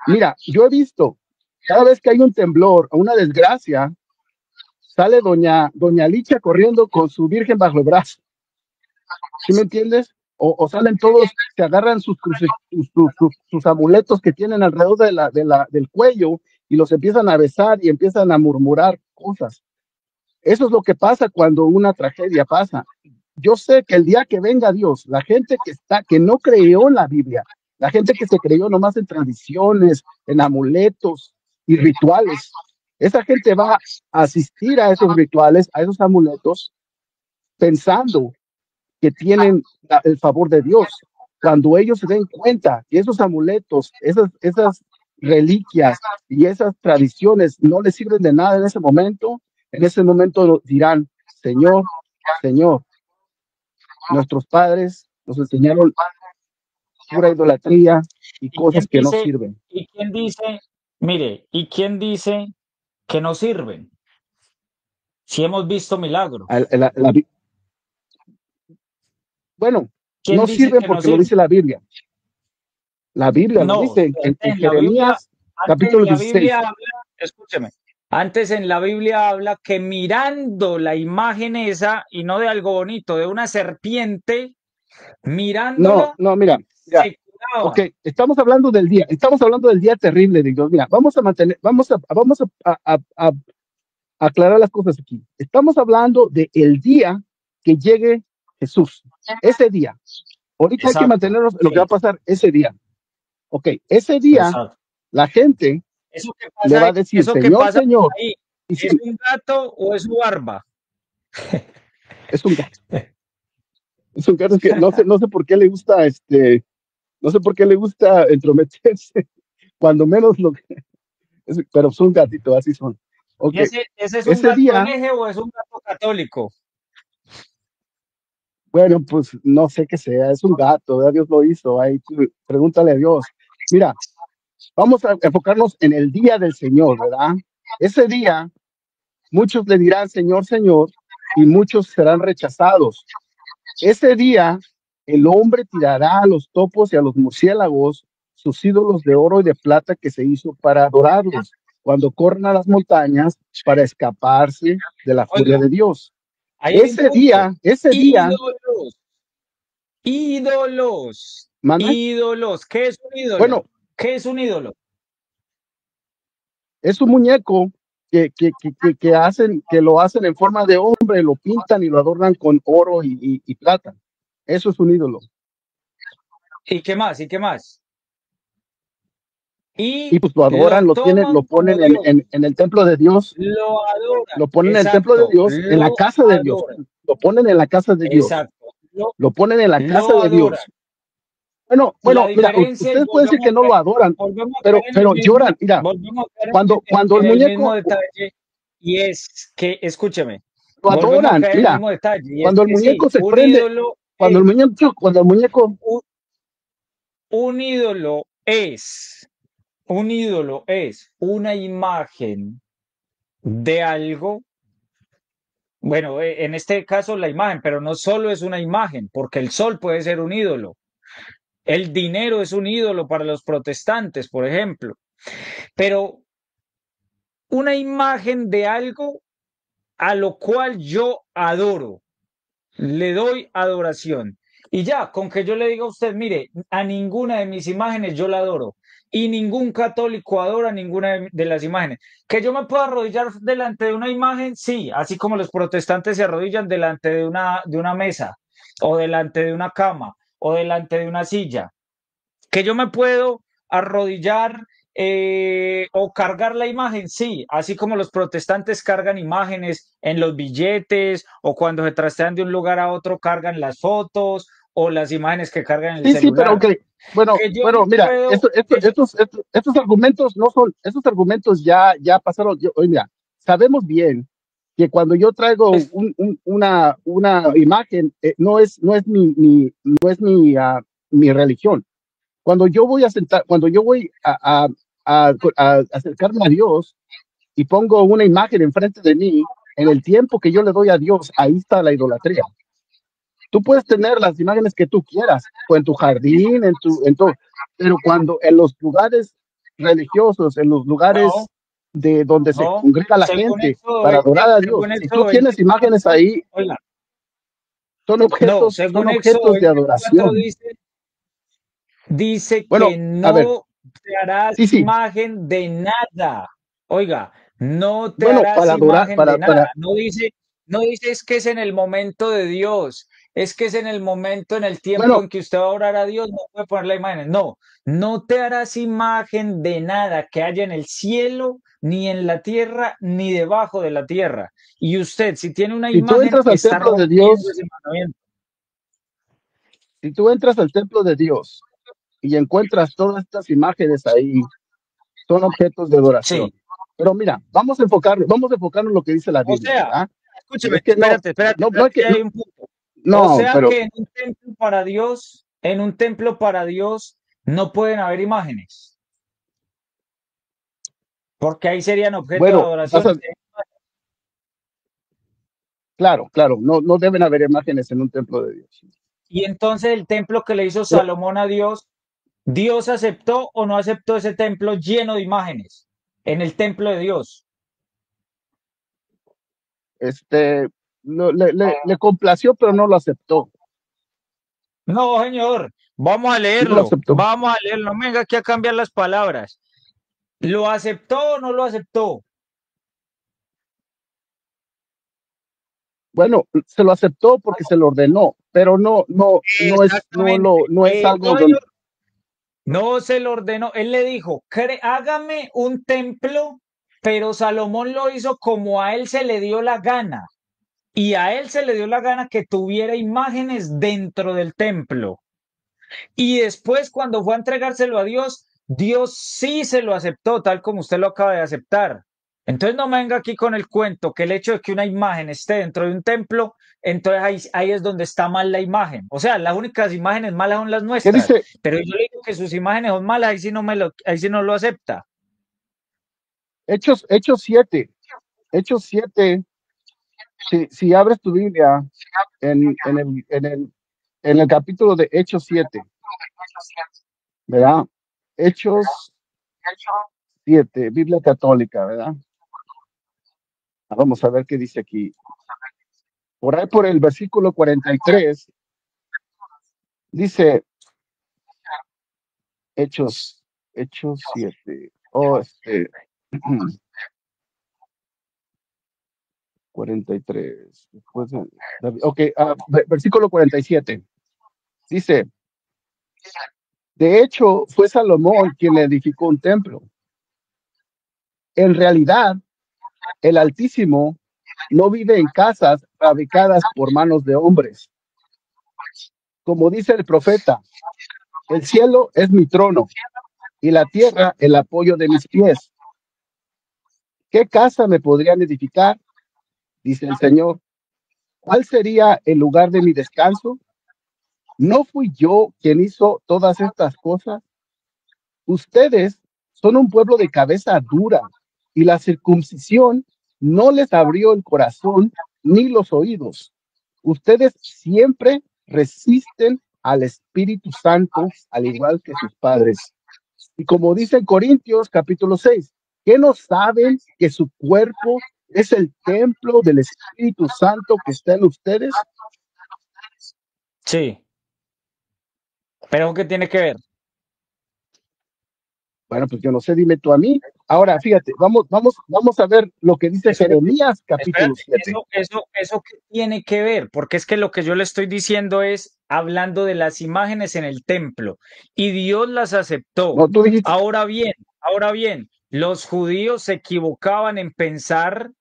Mira, yo he visto, cada vez que hay un temblor o una desgracia, sale doña Licha corriendo con su virgen bajo el brazo. ¿Sí me entiendes? O salen todos, se agarran sus amuletos que tienen alrededor del cuello y los empiezan a besar y empiezan a murmurar cosas. Eso es lo que pasa cuando una tragedia pasa. Yo sé que el día que venga Dios, la gente que no creyó en la Biblia, la gente que se creyó nomás en tradiciones, en amuletos y rituales, esa gente va a asistir a esos rituales, a esos amuletos, pensando que tienen el favor de Dios. Cuando ellos se den cuenta que esos amuletos, esas reliquias y esas tradiciones no les sirven de nada en ese momento dirán, Señor, Señor, nuestros padres nos enseñaron pura idolatría y ¿y quién cosas que no dice, sirven. y quién dice, mire, y quién dice que no sirven? Si hemos visto La- milagros, la- la bueno, ¿quién no dice sirven que no porque lo sirven? dice la Biblia. La Biblia lo No, dice en en la Biblia, Jeremías capítulo 16. escúcheme, antes en la Biblia habla que mirando la imagen esa, y no de algo bonito, de una serpiente, No, mirándola, no, mira, se ok, curaban. estamos hablando del día terrible de Dios. Mira, vamos a aclarar las cosas aquí. Estamos hablando de el día que llegue Jesús, ese día. Ahorita hay que Exacto, mantenernos en lo que va a sí, pasar ese día. Ok, ese día exacto. la gente le va a decir, Eso que Señor, pasa Señor, ahí, y si ¿es un gato o es su barba? es un gato, es un gato que no sé por qué le gusta, no sé por qué le gusta entrometerse, cuando menos pero es un gatito, así son. Ok, ¿Y ese es un ese gato día, hereje o es un gato católico? bueno, pues no sé qué sea, es un gato, ¿verdad? Dios lo hizo, ahí pregúntale a Dios. Mira, vamos a enfocarnos en el día del Señor, ¿verdad? Ese día, muchos le dirán Señor, Señor, y muchos serán rechazados. Ese día, el hombre tirará a los topos y a los murciélagos sus ídolos de oro y de plata que se hizo para adorarlos, cuando corren a las montañas para escaparse de la furia Oiga, de Dios. ahí hay un punto. Ese día, Ídolos, ídolos, manda, ídolos. ¿Qué es un ídolo? bueno, ¿Qué es un ídolo? es un muñeco que lo hacen en forma de hombre, lo pintan y lo adornan con oro y plata. Eso es un ídolo. ¿Y qué más? ¿Y qué más? Y Y pues lo adoran, lo lo tienen, lo toman como ponen Dios, en el templo de Dios, lo adoran, lo ponen en el templo de exacto, Dios, en la lo casa de Dios, adoran, lo ponen en la casa de Dios, exacto, lo ponen en la casa lo de adoran. Dios. La Mira, diferencia es, ustedes pueden decir que no lo adoran, volvemos a caer en el pero mismo, lloran. Mira, volvemos a caer cuando el en el mismo muñeco detalle, y es que, escúcheme, lo volvemos a adoran, caer en el mira, mismo detalle, y es cuando el que sí, muñeco se prende, cuando el muñeco, un, un ídolo es, un ídolo es una imagen de algo. Bueno, en este caso la imagen, pero no solo es una imagen, porque el sol puede ser un ídolo. El dinero es un ídolo para los protestantes, por ejemplo. Pero una imagen de algo a lo cual yo adoro, le doy adoración. Y ya, con que yo le diga a usted, mire, a ninguna de mis imágenes yo la adoro. Y ningún católico adora ninguna de las imágenes. Que yo me pueda arrodillar delante de una imagen, sí, así como los protestantes se arrodillan delante de una mesa, o delante de una cama, o delante de una silla. Que yo me puedo arrodillar o cargar la imagen, sí, así como los protestantes cargan imágenes en los billetes o cuando se trastean de un lugar a otro cargan las fotos o las imágenes que cargan en el sí, pero celular. ok, bueno, Que yo no mira, puedo, que yo- estos argumentos no son, estos argumentos ya pasaron. Oye, mira, sabemos bien que cuando yo traigo es- una imagen, no es mi religión. Cuando yo voy a sentar, cuando yo voy a acercarme a Dios y pongo una imagen enfrente de mí, en el tiempo que yo le doy a Dios, ahí está la idolatría. Tú puedes tener las imágenes que tú quieras, o en tu jardín, en todo, pero cuando en los lugares religiosos, en los no, lugares de donde se no, congrega la gente para adorar a Dios, Según si tú Éxodo tienes imágenes 24, ahí, oiga, no, son según Éxodo objetos de 24 adoración. dice Bueno, que a ver, no te harás sí, imagen de nada. Oiga, no te bueno, harás para adorar, imagen de nada. para, No dice es que es en el momento de Dios, es que es en el momento, en el tiempo bueno, en que usted va a orar a Dios, no puede poner la imagen. No, no te harás imagen de nada que haya en el cielo, ni en la tierra, ni debajo de la tierra. Y usted, si tiene una si tú imagen, entras al está templo de rompiendo Dios, ese mandamiento. si tú entras al templo de Dios y encuentras todas estas imágenes ahí, son objetos de adoración. Sí. Pero mira, vamos a enfocarnos en lo que dice la O Biblia, sea, ¿verdad? escúcheme, Es que no hay espérate, que, que hay un punto. O no, sea pero que en un templo para Dios, no pueden haber imágenes, porque ahí serían objetos de bueno, adoración. claro, no deben haber imágenes en un templo de Dios. Y entonces el templo que le hizo Pero, Salomón a Dios, ¿Dios aceptó o no aceptó ese templo lleno de imágenes en el templo de Dios? este, le complació, pero no lo aceptó, No, señor, no lo aceptó. vamos a leerlo, no me venga aquí a cambiar las palabras. ¿Lo aceptó o no lo aceptó? Bueno, se lo aceptó porque se lo ordenó, pero Exactamente. no es algo No, donde, señor, no se lo ordenó. Él le dijo, hágame un templo, pero Salomón lo hizo como a él se le dio la gana. Y a él se le dio la gana que tuviera imágenes dentro del templo. Y después, cuando fue a entregárselo a Dios, Dios sí se lo aceptó, tal como usted lo acaba de aceptar. Entonces no me venga aquí con el cuento que el hecho de que una imagen esté dentro de un templo, entonces ahí es donde está mal la imagen. O sea, las únicas imágenes malas son las ¿qué nuestras. dice? Pero yo le digo que sus imágenes son malas, ahí sí no lo acepta. Hechos 7, Hechos 7, si abres tu Biblia en el capítulo de Hechos 7, ¿verdad? Hechos 7, Biblia católica, ¿verdad? Vamos a ver qué dice aquí. Por ahí por el versículo 43, dice Hechos, Hechos 7. Oh, 43. Ok, versículo 47. Dice, de hecho, fue Salomón quien le edificó un templo. En realidad, el Altísimo no vive en casas fabricadas por manos de hombres. Como dice el profeta, el cielo es mi trono y la tierra el apoyo de mis pies. ¿Qué casa me podrían edificar? Dice el Señor. ¿Cuál sería el lugar de mi descanso? ¿No fui yo quien hizo todas estas cosas? Ustedes son un pueblo de cabeza dura y la circuncisión no les abrió el corazón ni los oídos. Ustedes siempre resisten al Espíritu Santo, al igual que sus padres. Y como dice en Corintios capítulo 6, ¿qué no saben que su cuerpo es el templo del Espíritu Santo que está en ustedes? Sí, pero ¿qué tiene que ver? Bueno, pues yo no sé, dime tú a mí. Ahora, fíjate, vamos a ver lo que dice Jeremías capítulo 7. Eso qué tiene que ver, porque es que lo que yo le estoy diciendo es hablando de las imágenes en el templo y Dios las aceptó. No, tú dijiste, Ahora bien, los judíos se equivocaban en pensar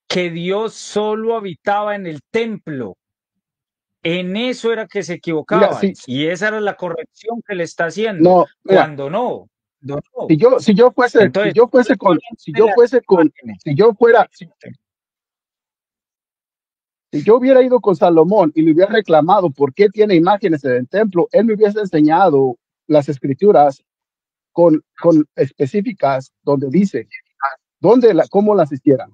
que Dios solo habitaba en el templo. En eso era que se mira, equivocaban y esa era la corrección que le está haciendo. no, mira, Cuando no. si yo fuese, Entonces, si yo hubiera ido con Salomón y le hubiera reclamado por qué tiene imágenes en el templo, él me hubiese enseñado las escrituras con específicas donde dice cómo las hicieran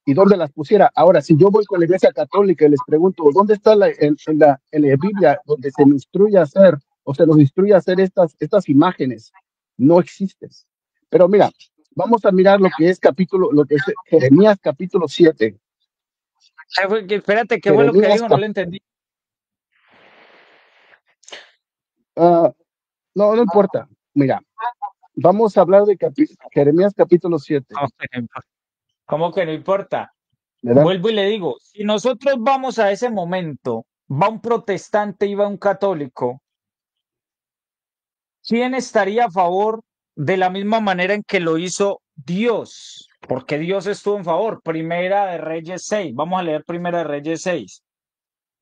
y dónde las pusiera. Ahora, si yo voy con la iglesia católica y les pregunto, ¿dónde está en la Biblia donde se me instruye a hacer o se nos instruye a hacer estas imágenes? No existen. Pero mira, vamos a mirar lo que es Jeremías capítulo 7. Espérate, ¿qué fue lo que dijo? No lo entendí. No importa. Mira, vamos a hablar de Jeremías capítulo 7. ¿Cómo que no importa? ¿Verdad? Vuelvo y le digo, si nosotros vamos a ese momento, va un protestante y va un católico, ¿quién estaría a favor de la misma manera en que lo hizo Dios? Porque Dios estuvo en favor. Primera de Reyes 6. Vamos a leer Primera de Reyes 6.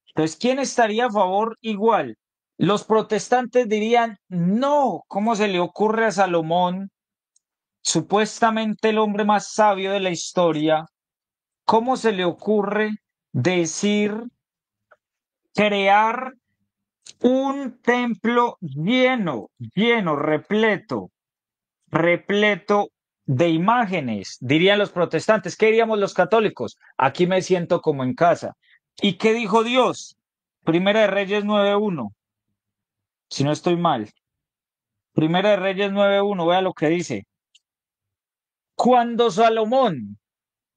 Entonces, ¿quién estaría a favor igual? Los protestantes dirían, no, ¿cómo se le ocurre a Salomón, supuestamente el hombre más sabio de la historia, cómo se le ocurre crear un templo lleno, repleto de imágenes? Dirían los protestantes. ¿Qué diríamos los católicos? Aquí me siento como en casa. ¿Y qué dijo Dios? Primera de Reyes 9:1. Si no estoy mal. Primera de Reyes 9:1, vea lo que dice. Cuando Salomón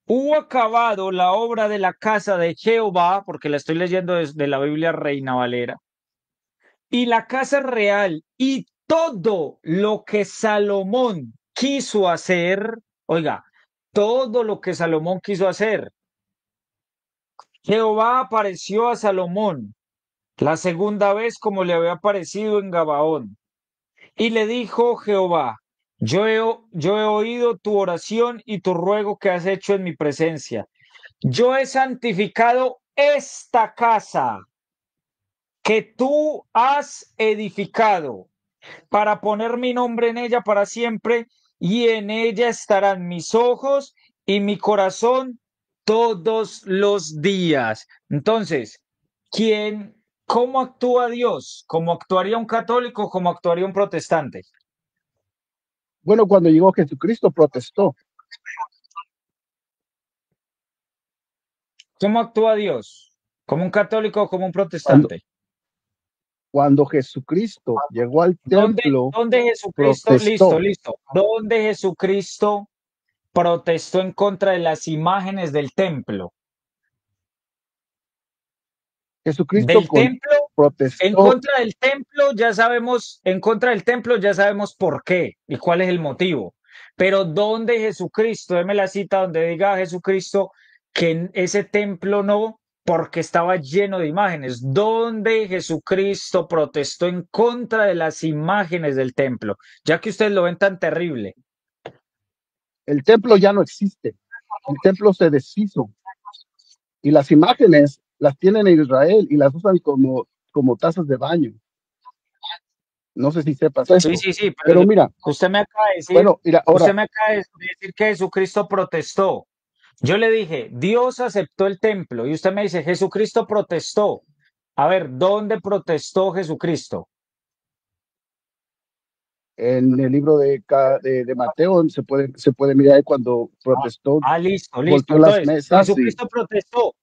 hubo acabado la obra de la casa de Jehová, porque la estoy leyendo desde la Biblia Reina Valera, y la casa real y todo lo que Salomón quiso hacer, oiga, todo lo que Salomón quiso hacer, Jehová apareció a Salomón la segunda vez como le había aparecido en Gabaón. Y le dijo Jehová, yo he oído tu oración y tu ruego que has hecho en mi presencia. Yo he santificado esta casa que tú has edificado para poner mi nombre en ella para siempre, y en ella estarán mis ojos y mi corazón todos los días. Entonces, ¿cómo actúa Dios? ¿Cómo actuaría un católico? ¿Cómo actuaría un protestante? Bueno, cuando llegó Jesucristo protestó. ¿Cómo actúa Dios? ¿Como un católico o como un protestante? Cuando Jesucristo llegó al templo, ¿Dónde Jesucristo, protestó. listo, ¿dónde Jesucristo protestó en contra de las imágenes del templo? Jesucristo protestó. En contra del templo ya sabemos por qué y cuál es el motivo. Pero ¿dónde Jesucristo? Deme la cita donde diga Jesucristo, que en ese templo no, porque estaba lleno de imágenes, donde Jesucristo protestó en contra de las imágenes del templo, ya que ustedes lo ven tan terrible. El templo ya no existe. El templo se deshizo. Y las imágenes las tienen en Israel y las usan como tazas de baño. No sé si sepas Sí, esto. sí, Pero mira, usted me acaba de decir, bueno, mira, usted ahora, me acaba de decir que Jesucristo protestó. Yo le dije, Dios aceptó el templo y usted me dice, Jesucristo protestó. A ver, ¿dónde protestó Jesucristo? en el libro de Mateo se puede mirar cuando protestó, Listo, listo. volteó las Entonces, mesas y, Jesucristo protestó,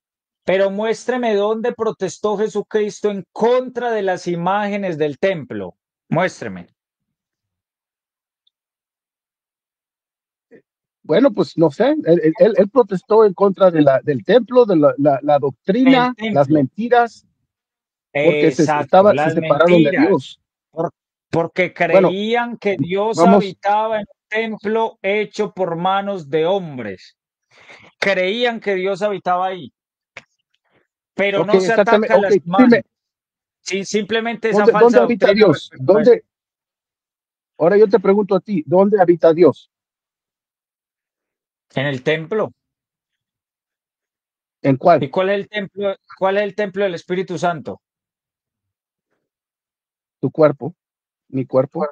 pero muéstreme dónde protestó Jesucristo en contra de las imágenes del templo. Muéstreme. bueno, pues no sé, él protestó en contra del templo, de la El doctrina, las templo. mentiras, porque Exacto, se las separaron de mentiras. Dios. Por- porque Bueno, creían que Dios vamos, habitaba en un templo hecho por manos de hombres. Creían que Dios habitaba ahí, pero ok, no se exactamente, ataca a ok, las dime, imágenes. Sí, simplemente esa ¿dónde falsa habita doctrina Dios? respecto a eso. Ahora yo te pregunto a ti, ¿dónde habita Dios? En el templo. ¿En cuál? ¿Y cuál es el templo? ¿Cuál es el templo del Espíritu Santo? ¿Tu cuerpo? ¿Mi cuerpo?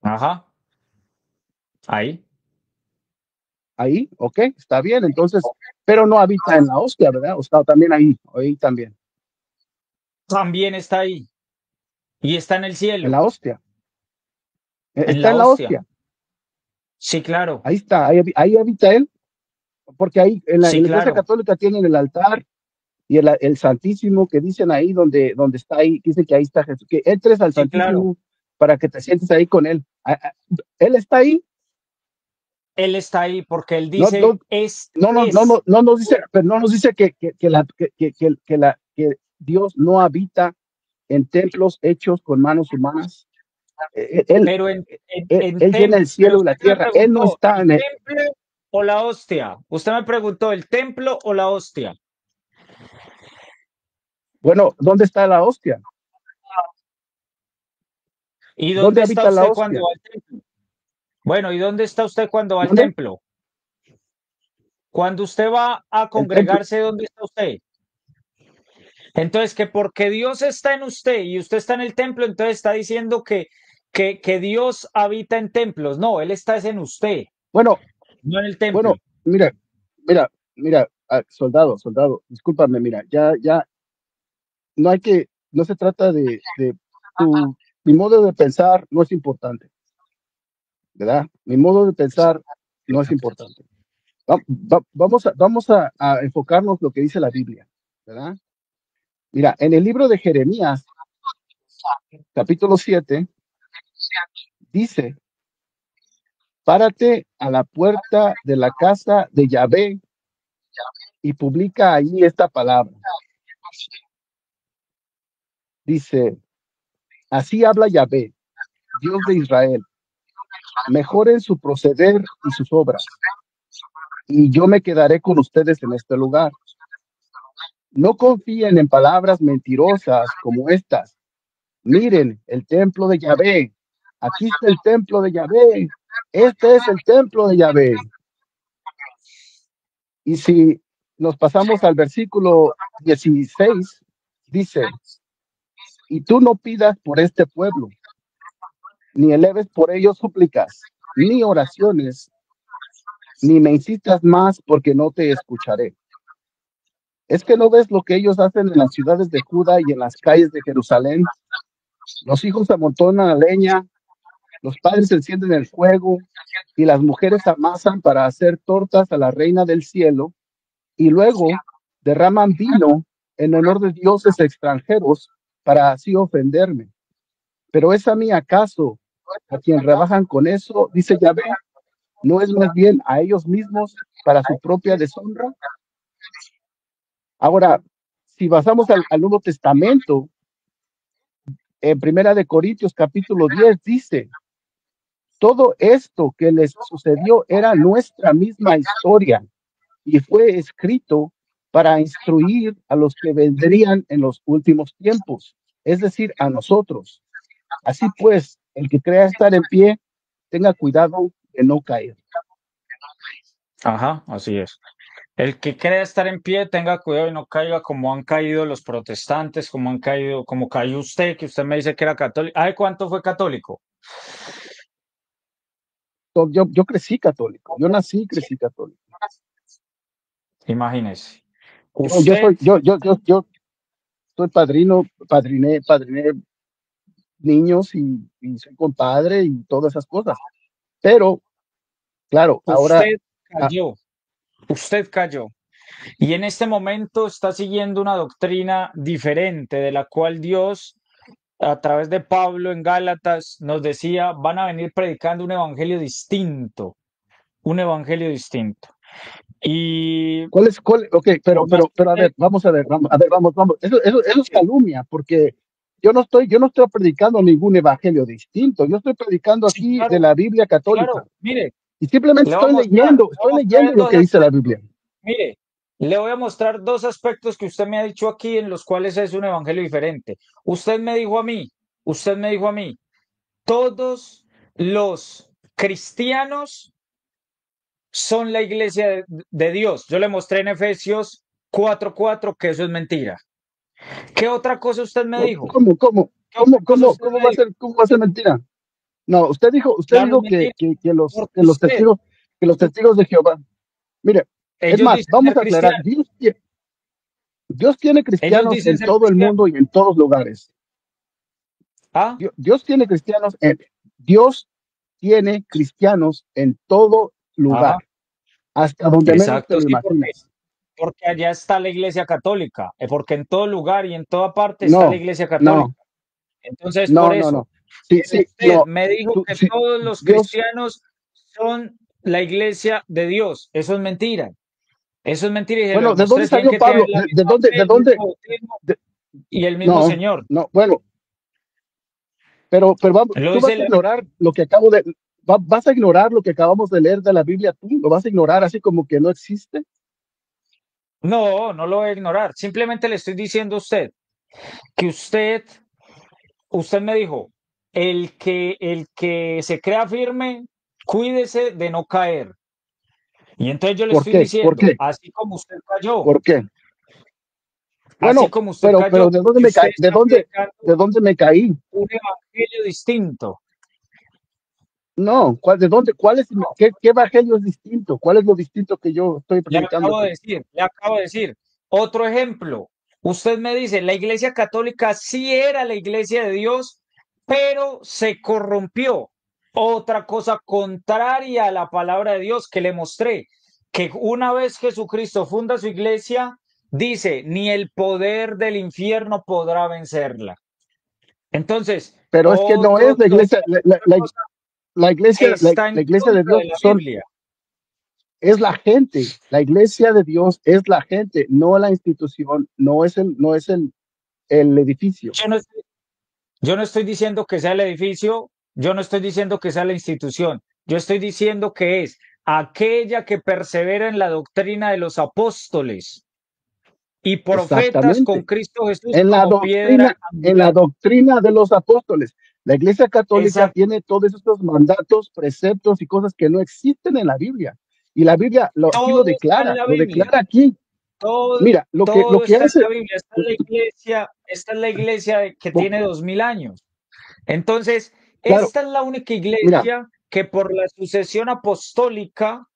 Ajá, ahí. Ahí, ok, está bien, entonces, pero no habita en la hostia, ¿verdad? O está también ahí también, También está ahí. Y está en el en cielo, la hostia. en Está la en la hostia. hostia, Sí, claro. ahí está, ahí habita él, porque ahí Sí, en la Iglesia claro. Católica tienen el altar y el Santísimo que dicen ahí donde está ahí, dice que ahí está Jesús, que entres al Sí, claro. Santísimo para que te sientes ahí con él. Él está ahí, Él está ahí porque él no, dice, no, no nos dice, pero no nos dice que Dios no habita en templos hechos con manos humanas. Él, pero en él llena templo. el Pero cielo y la usted me tierra. Él no preguntó, está ¿el en el, templo o la hostia? Usted me preguntó, ¿el templo o la hostia? bueno, ¿dónde está la hostia? ¿Y ¿Dónde dónde está habita la usted cuando hostia? va al templo? Bueno, ¿y dónde está usted cuando va al ¿Dónde? templo? Cuando usted va a El templo. congregarse, ¿dónde está usted? Entonces, que porque Dios está en usted y usted está en el templo, entonces está diciendo que Dios habita en templos. No, Él está es en usted, Bueno, no en el templo. bueno, mira, soldado, discúlpame, mira, ya, no se trata mi modo de pensar no es importante, ¿verdad? Mi modo de pensar no es importante. Vamos a enfocarnos lo que dice la Biblia, ¿verdad? Mira, en el libro de Jeremías, capítulo 7, dice, párate a la puerta de la casa de Yahvé y publica allí esta palabra. Dice, así habla Yahvé, Dios de Israel, mejoren su proceder y sus obras, y yo me quedaré con ustedes en este lugar. No confíen en palabras mentirosas como estas. Miren el templo de Yahvé. Aquí está el templo de Yahvé. Este es el templo de Yahvé. Y si nos pasamos al versículo 16, dice, y tú no pidas por este pueblo, ni eleves por ellos súplicas, ni oraciones, ni me insistas más porque no te escucharé. ¿Es que no ves lo que ellos hacen en las ciudades de Judá y en las calles de Jerusalén? Los hijos amontonan la leña, los padres encienden el fuego y las mujeres amasan para hacer tortas a la reina del cielo y luego derraman vino en honor de dioses extranjeros para así ofenderme. Pero ¿es a mí acaso a quien rebajan con eso? Dice Yahvé, ¿no es más bien a ellos mismos para su propia deshonra? Ahora, si pasamos al Nuevo Testamento, en Primera de Corintios capítulo 10 dice, todo esto que les sucedió era nuestra misma historia. y fue escrito para instruir a los que vendrían en los últimos tiempos, es decir, a nosotros. Así pues, el que crea estar en pie, tenga cuidado de no caer. Ajá, así es. El que crea estar en pie, tenga cuidado y no caiga como han caído los protestantes, como han caído, como cayó usted, que usted me dice que era católico. ¿Ay, cuánto fue católico? Yo crecí católico, yo nací y crecí católico. Imagínese. Yo Usted, soy padriné niños y soy compadre y todas esas cosas. Pero, claro, ahora, usted cayó, usted cayó. Y en este momento está siguiendo una doctrina diferente de la cual Dios, a través de Pablo en Gálatas, nos decía, van a venir predicando un evangelio distinto, un evangelio distinto. Y ok, pero, a ver, vamos. Eso es calumnia, porque yo no estoy predicando ningún evangelio distinto. Yo estoy predicando sí, aquí de claro, la Biblia católica. claro, mire, Y simplemente le voy a mostrar, estoy leyendo lo que dice la Biblia. mire, le voy a mostrar dos aspectos que usted me ha dicho aquí en los cuales es un evangelio diferente. Usted me dijo a mí, todos los cristianos son la iglesia de Dios. Yo le mostré en Efesios 4:4 que eso es mentira. ¿Qué otra cosa usted me dijo? ¿Qué otra cosa usted me dijo? ¿Cómo va a ser mentira? No, usted dijo Claro, es que, mentira. Porque los testigos de Jehová. Mire, es ellos más, dicen vamos ser a aclarar, cristianos. Dios tiene Ellos cristianos dicen en ser todo el cristianos. mundo y en todos lugares. ¿Ah? Dios tiene cristianos en todo Ajá. lugar, hasta donde menos te Exacto, lo sí, imaginas. porque allá está la iglesia católica, porque en todo lugar y en toda parte está la No, iglesia no, católica. Entonces, por no, eso, no. Sí, pero sí, usted no. me dijo que Sí, todos los Dios, cristianos son la iglesia de Dios. Eso es mentira. Eso es mentira y se lo bueno, ¿de dónde demostré. Tienen salió que tener Pablo? la De misma dónde, fe, el mismo bautismo de- y el mismo no, Señor. no, bueno, pero vamos, Lo tú dice vas a ignorar lo que vas a ignorar lo que acabamos de leer de la Biblia, tú lo vas a ignorar así como que no existe. No, no lo voy a ignorar. Simplemente le estoy diciendo a usted que usted me dijo, el que se crea firme, cuídese de no caer. Y entonces yo le ¿Por estoy qué? ¿Por diciendo, qué? ¿Por qué? así Bueno, como usted pero cayó, ¿de dónde porque usted está predicando de dónde me caí? un evangelio distinto. No, cuál es, qué evangelio es distinto? ¿Cuál es lo distinto que yo estoy predicando aquí? Le acabo de decir. Otro ejemplo, usted me dice, la iglesia católica sí era la iglesia de Dios, pero se corrompió. Otra cosa contraria a la palabra de Dios que le mostré, que una vez Jesucristo funda su iglesia, dice, ni el poder del infierno podrá vencerla. Entonces, Pero es que no es la iglesia, otra cosa está en la iglesia de contra Dios de la Biblia. es la gente. La iglesia de Dios es la gente, no la institución, no es el edificio. Yo no, yo no estoy diciendo que sea el edificio, yo no estoy diciendo que sea la institución, yo estoy diciendo que es aquella que persevera en la doctrina de los apóstoles y profetas con Exactamente. Cristo Jesús como piedra En la angular. doctrina de los apóstoles. La iglesia católica Exacto. tiene todos estos mandatos, preceptos y cosas que no existen en la Biblia. Y la Biblia así Todo está en la lo Biblia. declara aquí. Todo, Mira, lo todo que está en hace, la Biblia. Esta es la iglesia que tiene 2000 años. Entonces, claro, esta es la única mira, iglesia que por la sucesión apostólica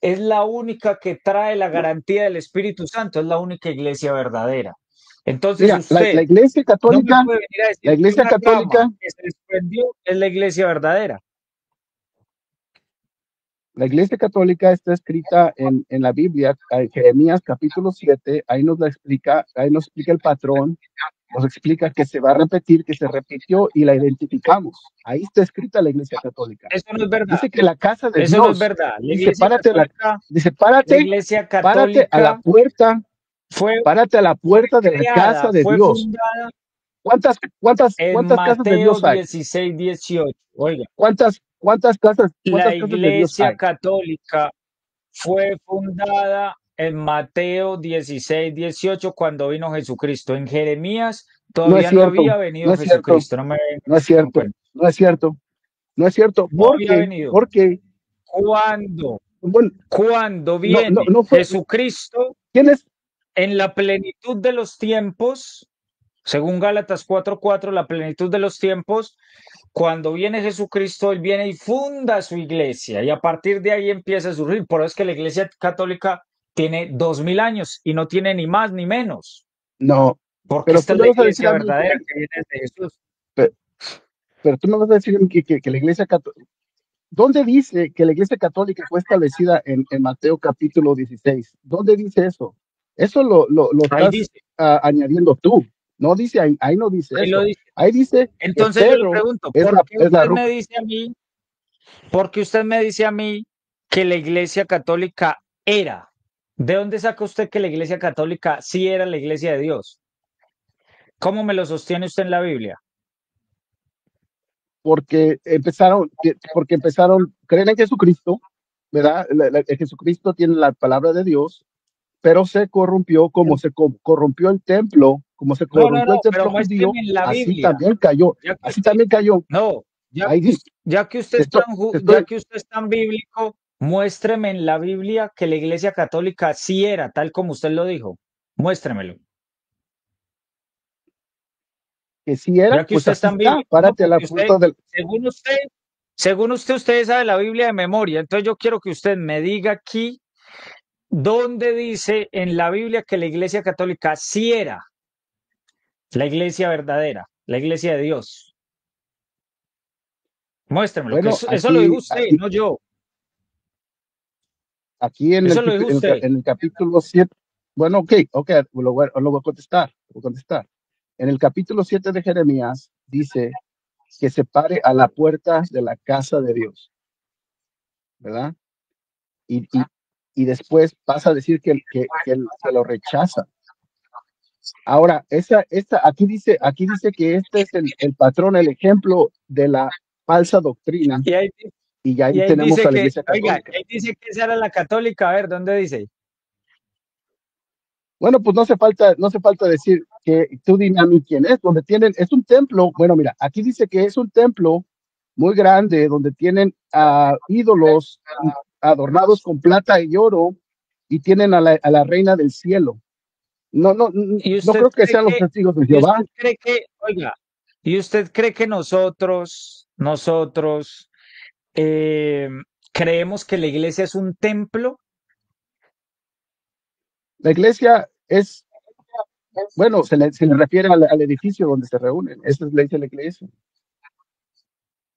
es la única que trae la garantía del Espíritu Santo, es la única iglesia verdadera. Entonces la usted iglesia no me católica, puede venir a la decir que iglesia una rama católica, que se desprendió es la iglesia verdadera. la iglesia católica está escrita en la Biblia, en Jeremías capítulo 7, ahí nos explica el patrón, nos explica que se va a repetir, que se repitió y la identificamos. Ahí está escrita la iglesia católica. Eso no es verdad. Dice que la casa de Eso no es Dios, verdad. dice, La iglesia párate a la católica puerta, fue, párate a la fue puerta de la casa creada, de fue Dios. fundada en ¿Cuántas casas de Mateo Dios hay? 16:18. Oiga, ¿Cuántas la casas de Dios iglesia hay? católica, fue fundada en Mateo 16, 18, cuando vino Jesucristo. En Jeremías No es todavía no cierto, había no venido es cierto, Jesucristo. No me vengas no es con cierto, cuentos. no es cierto, no es cierto, No había venido. porque, ¿Cuándo? bueno, Cuando no, no, viene no fue, Jesucristo ¿quién es? en la plenitud de los tiempos, según Gálatas 4:4, la plenitud de los tiempos, cuando viene Jesucristo, Él viene y funda su iglesia y a partir de ahí empieza a surgir. Por eso es que la iglesia católica tiene 2000 años y no tiene ni más ni menos, No, porque pero esta tú es me la vas a decir iglesia a mí verdadera que viene de Jesús. pe- pero, tú me vas a decir a mí que la iglesia católica, ¿dónde dice que la iglesia católica fue establecida en Mateo capítulo 16? ¿Dónde dice eso? Eso lo Ahí estás dice, añadiendo tú. No dice ahí no dice ahí lo eso. dice. Ahí dice que Entonces yo le Pedro pregunto, es ¿por qué es la usted me roca. dice a mí? Porque usted me dice a mí que la Iglesia Católica era. ¿De dónde saca usted que la Iglesia Católica sí era la Iglesia de Dios? ¿Cómo me lo sostiene usted en la Biblia? Porque empezaron, creen en Jesucristo, ¿verdad? Jesucristo tiene la palabra de Dios, pero se corrompió como corrompió el templo, como se No, no, corrompió el no, pero templo judío, muéstreme en la así Biblia. también cayó, Ya que así usted, también cayó. no, ya, Ahí dice, ya que usted es esto, ya estoy, que usted es tan bíblico, muéstreme en la Biblia que la Iglesia Católica sí era tal como usted lo dijo. Muéstremelo. que si era, Ya que pues usted es así tan está, bíblico, ¿no? párate a la Porque usted, puerta del, según usted, según usted sabe la Biblia de memoria. Entonces yo quiero que usted me diga aquí dónde dice en la Biblia que la Iglesia Católica sí era la Iglesia verdadera, la Iglesia de Dios. Muéstremelo, que bueno, eso lo dijo usted, no yo. aquí Eso lo dijo usted. en el capítulo 7, bueno, ok, lo voy a contestar, lo voy a contestar. En el capítulo 7 de Jeremías dice que se pare a la puerta de la casa de Dios, ¿verdad? Y, y, y después pasa a decir que lo rechaza. Ahora, aquí dice que este es el patrón, el ejemplo de la falsa doctrina, Y ahí, y ya y ahí ahí tenemos dice a la que, Iglesia oiga, Católica. ahí dice que esa era la católica. A ver, ¿dónde dice? Bueno, pues no hace falta decir que tú dime a mí quién es, donde tienen, es un templo, bueno, mira, aquí dice que es un templo muy grande, donde tienen ídolos adornados con plata y oro, y tienen a la reina del cielo. ¿Y No usted creo que cree sean los que, testigos de y Jehová. usted cree que, oiga, y usted cree que nosotros eh, creemos que la iglesia es un templo? La iglesia es, bueno, se le refiere al edificio donde se reúnen. Eso es la dice la iglesia.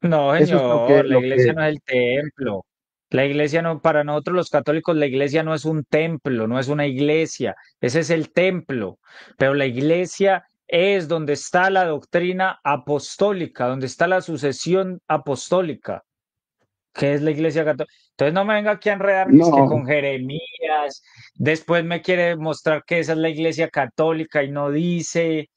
No, Eso es señor, la lo iglesia que, no es el templo. La iglesia no, para nosotros los católicos, la iglesia no es un templo, no es una iglesia, ese es el templo. Pero la iglesia es donde está la doctrina apostólica, donde está la sucesión apostólica, que es la iglesia católica. Entonces no me venga aquí a enredarme es que no. con Jeremías, después me quiere mostrar que esa es la iglesia católica y no dice.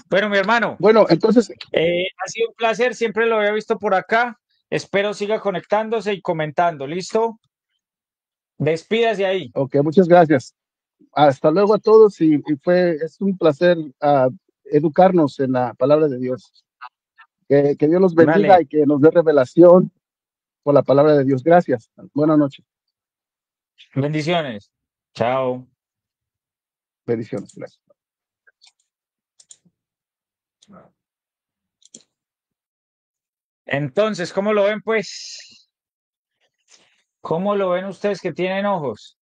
Bueno, mi hermano. Bueno, entonces, Ha sido un placer, siempre lo había visto por acá. Espero siga conectándose y comentando. ¿Listo? Despídase ahí. ok, muchas gracias. Hasta luego a todos es un placer educarnos en la palabra de Dios. Que Dios los bendiga Vale, y que nos dé revelación por la palabra de Dios. Gracias. Buenas noches. bendiciones. Chao. Bendiciones. Gracias. Entonces, ¿cómo lo ven, pues? ¿Cómo lo ven ustedes que tienen ojos?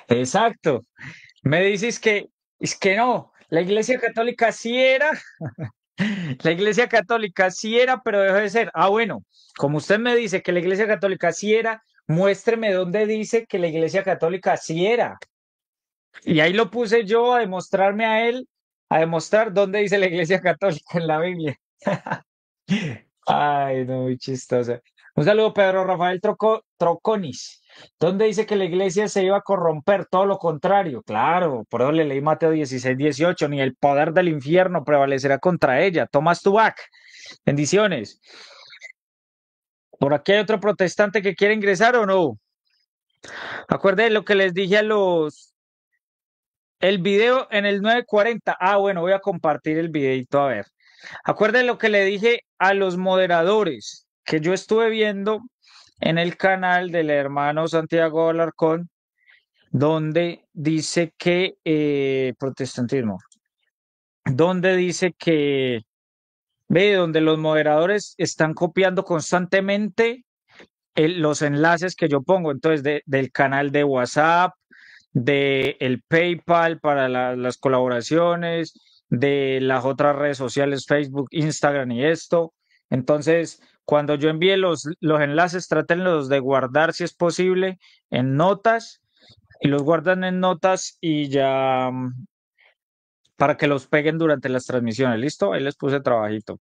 Exacto. Me dices que es que no, la Iglesia Católica sí era, la Iglesia Católica sí era, pero dejó de ser. Ah, bueno, como usted me dice que la Iglesia Católica sí era, muéstreme dónde dice que la Iglesia Católica sí era. Y ahí lo puse yo a demostrarme a él, a demostrar dónde dice la Iglesia Católica en la Biblia. Ay, no, muy chistosa. Un saludo, Pedro Rafael Troconis. ¿Dónde dice que la iglesia se iba a corromper? Todo lo contrario. Claro, por eso le leí Mateo 16, 18. Ni el poder del infierno prevalecerá contra ella. Thomas Tubac. Bendiciones. ¿Por aquí hay otro protestante que quiere ingresar o no? Acuérdense lo que les dije a los... El video en el 9:40. Ah, bueno, voy a compartir el videito a ver. Acuérdense lo que le dije a los moderadores que yo estuve viendo en el canal del hermano Santiago Alarcón, donde dice que protestantismo, donde dice que ve, donde los moderadores están copiando constantemente los enlaces que yo pongo, entonces del canal de WhatsApp, de el PayPal para las colaboraciones, de las otras redes sociales, Facebook, Instagram y esto. Entonces, cuando yo envíe los enlaces, trátenlos de guardar si es posible en notas y los guardan en notas y ya para que los peguen durante las transmisiones. ¿Listo? Ahí les puse trabajito.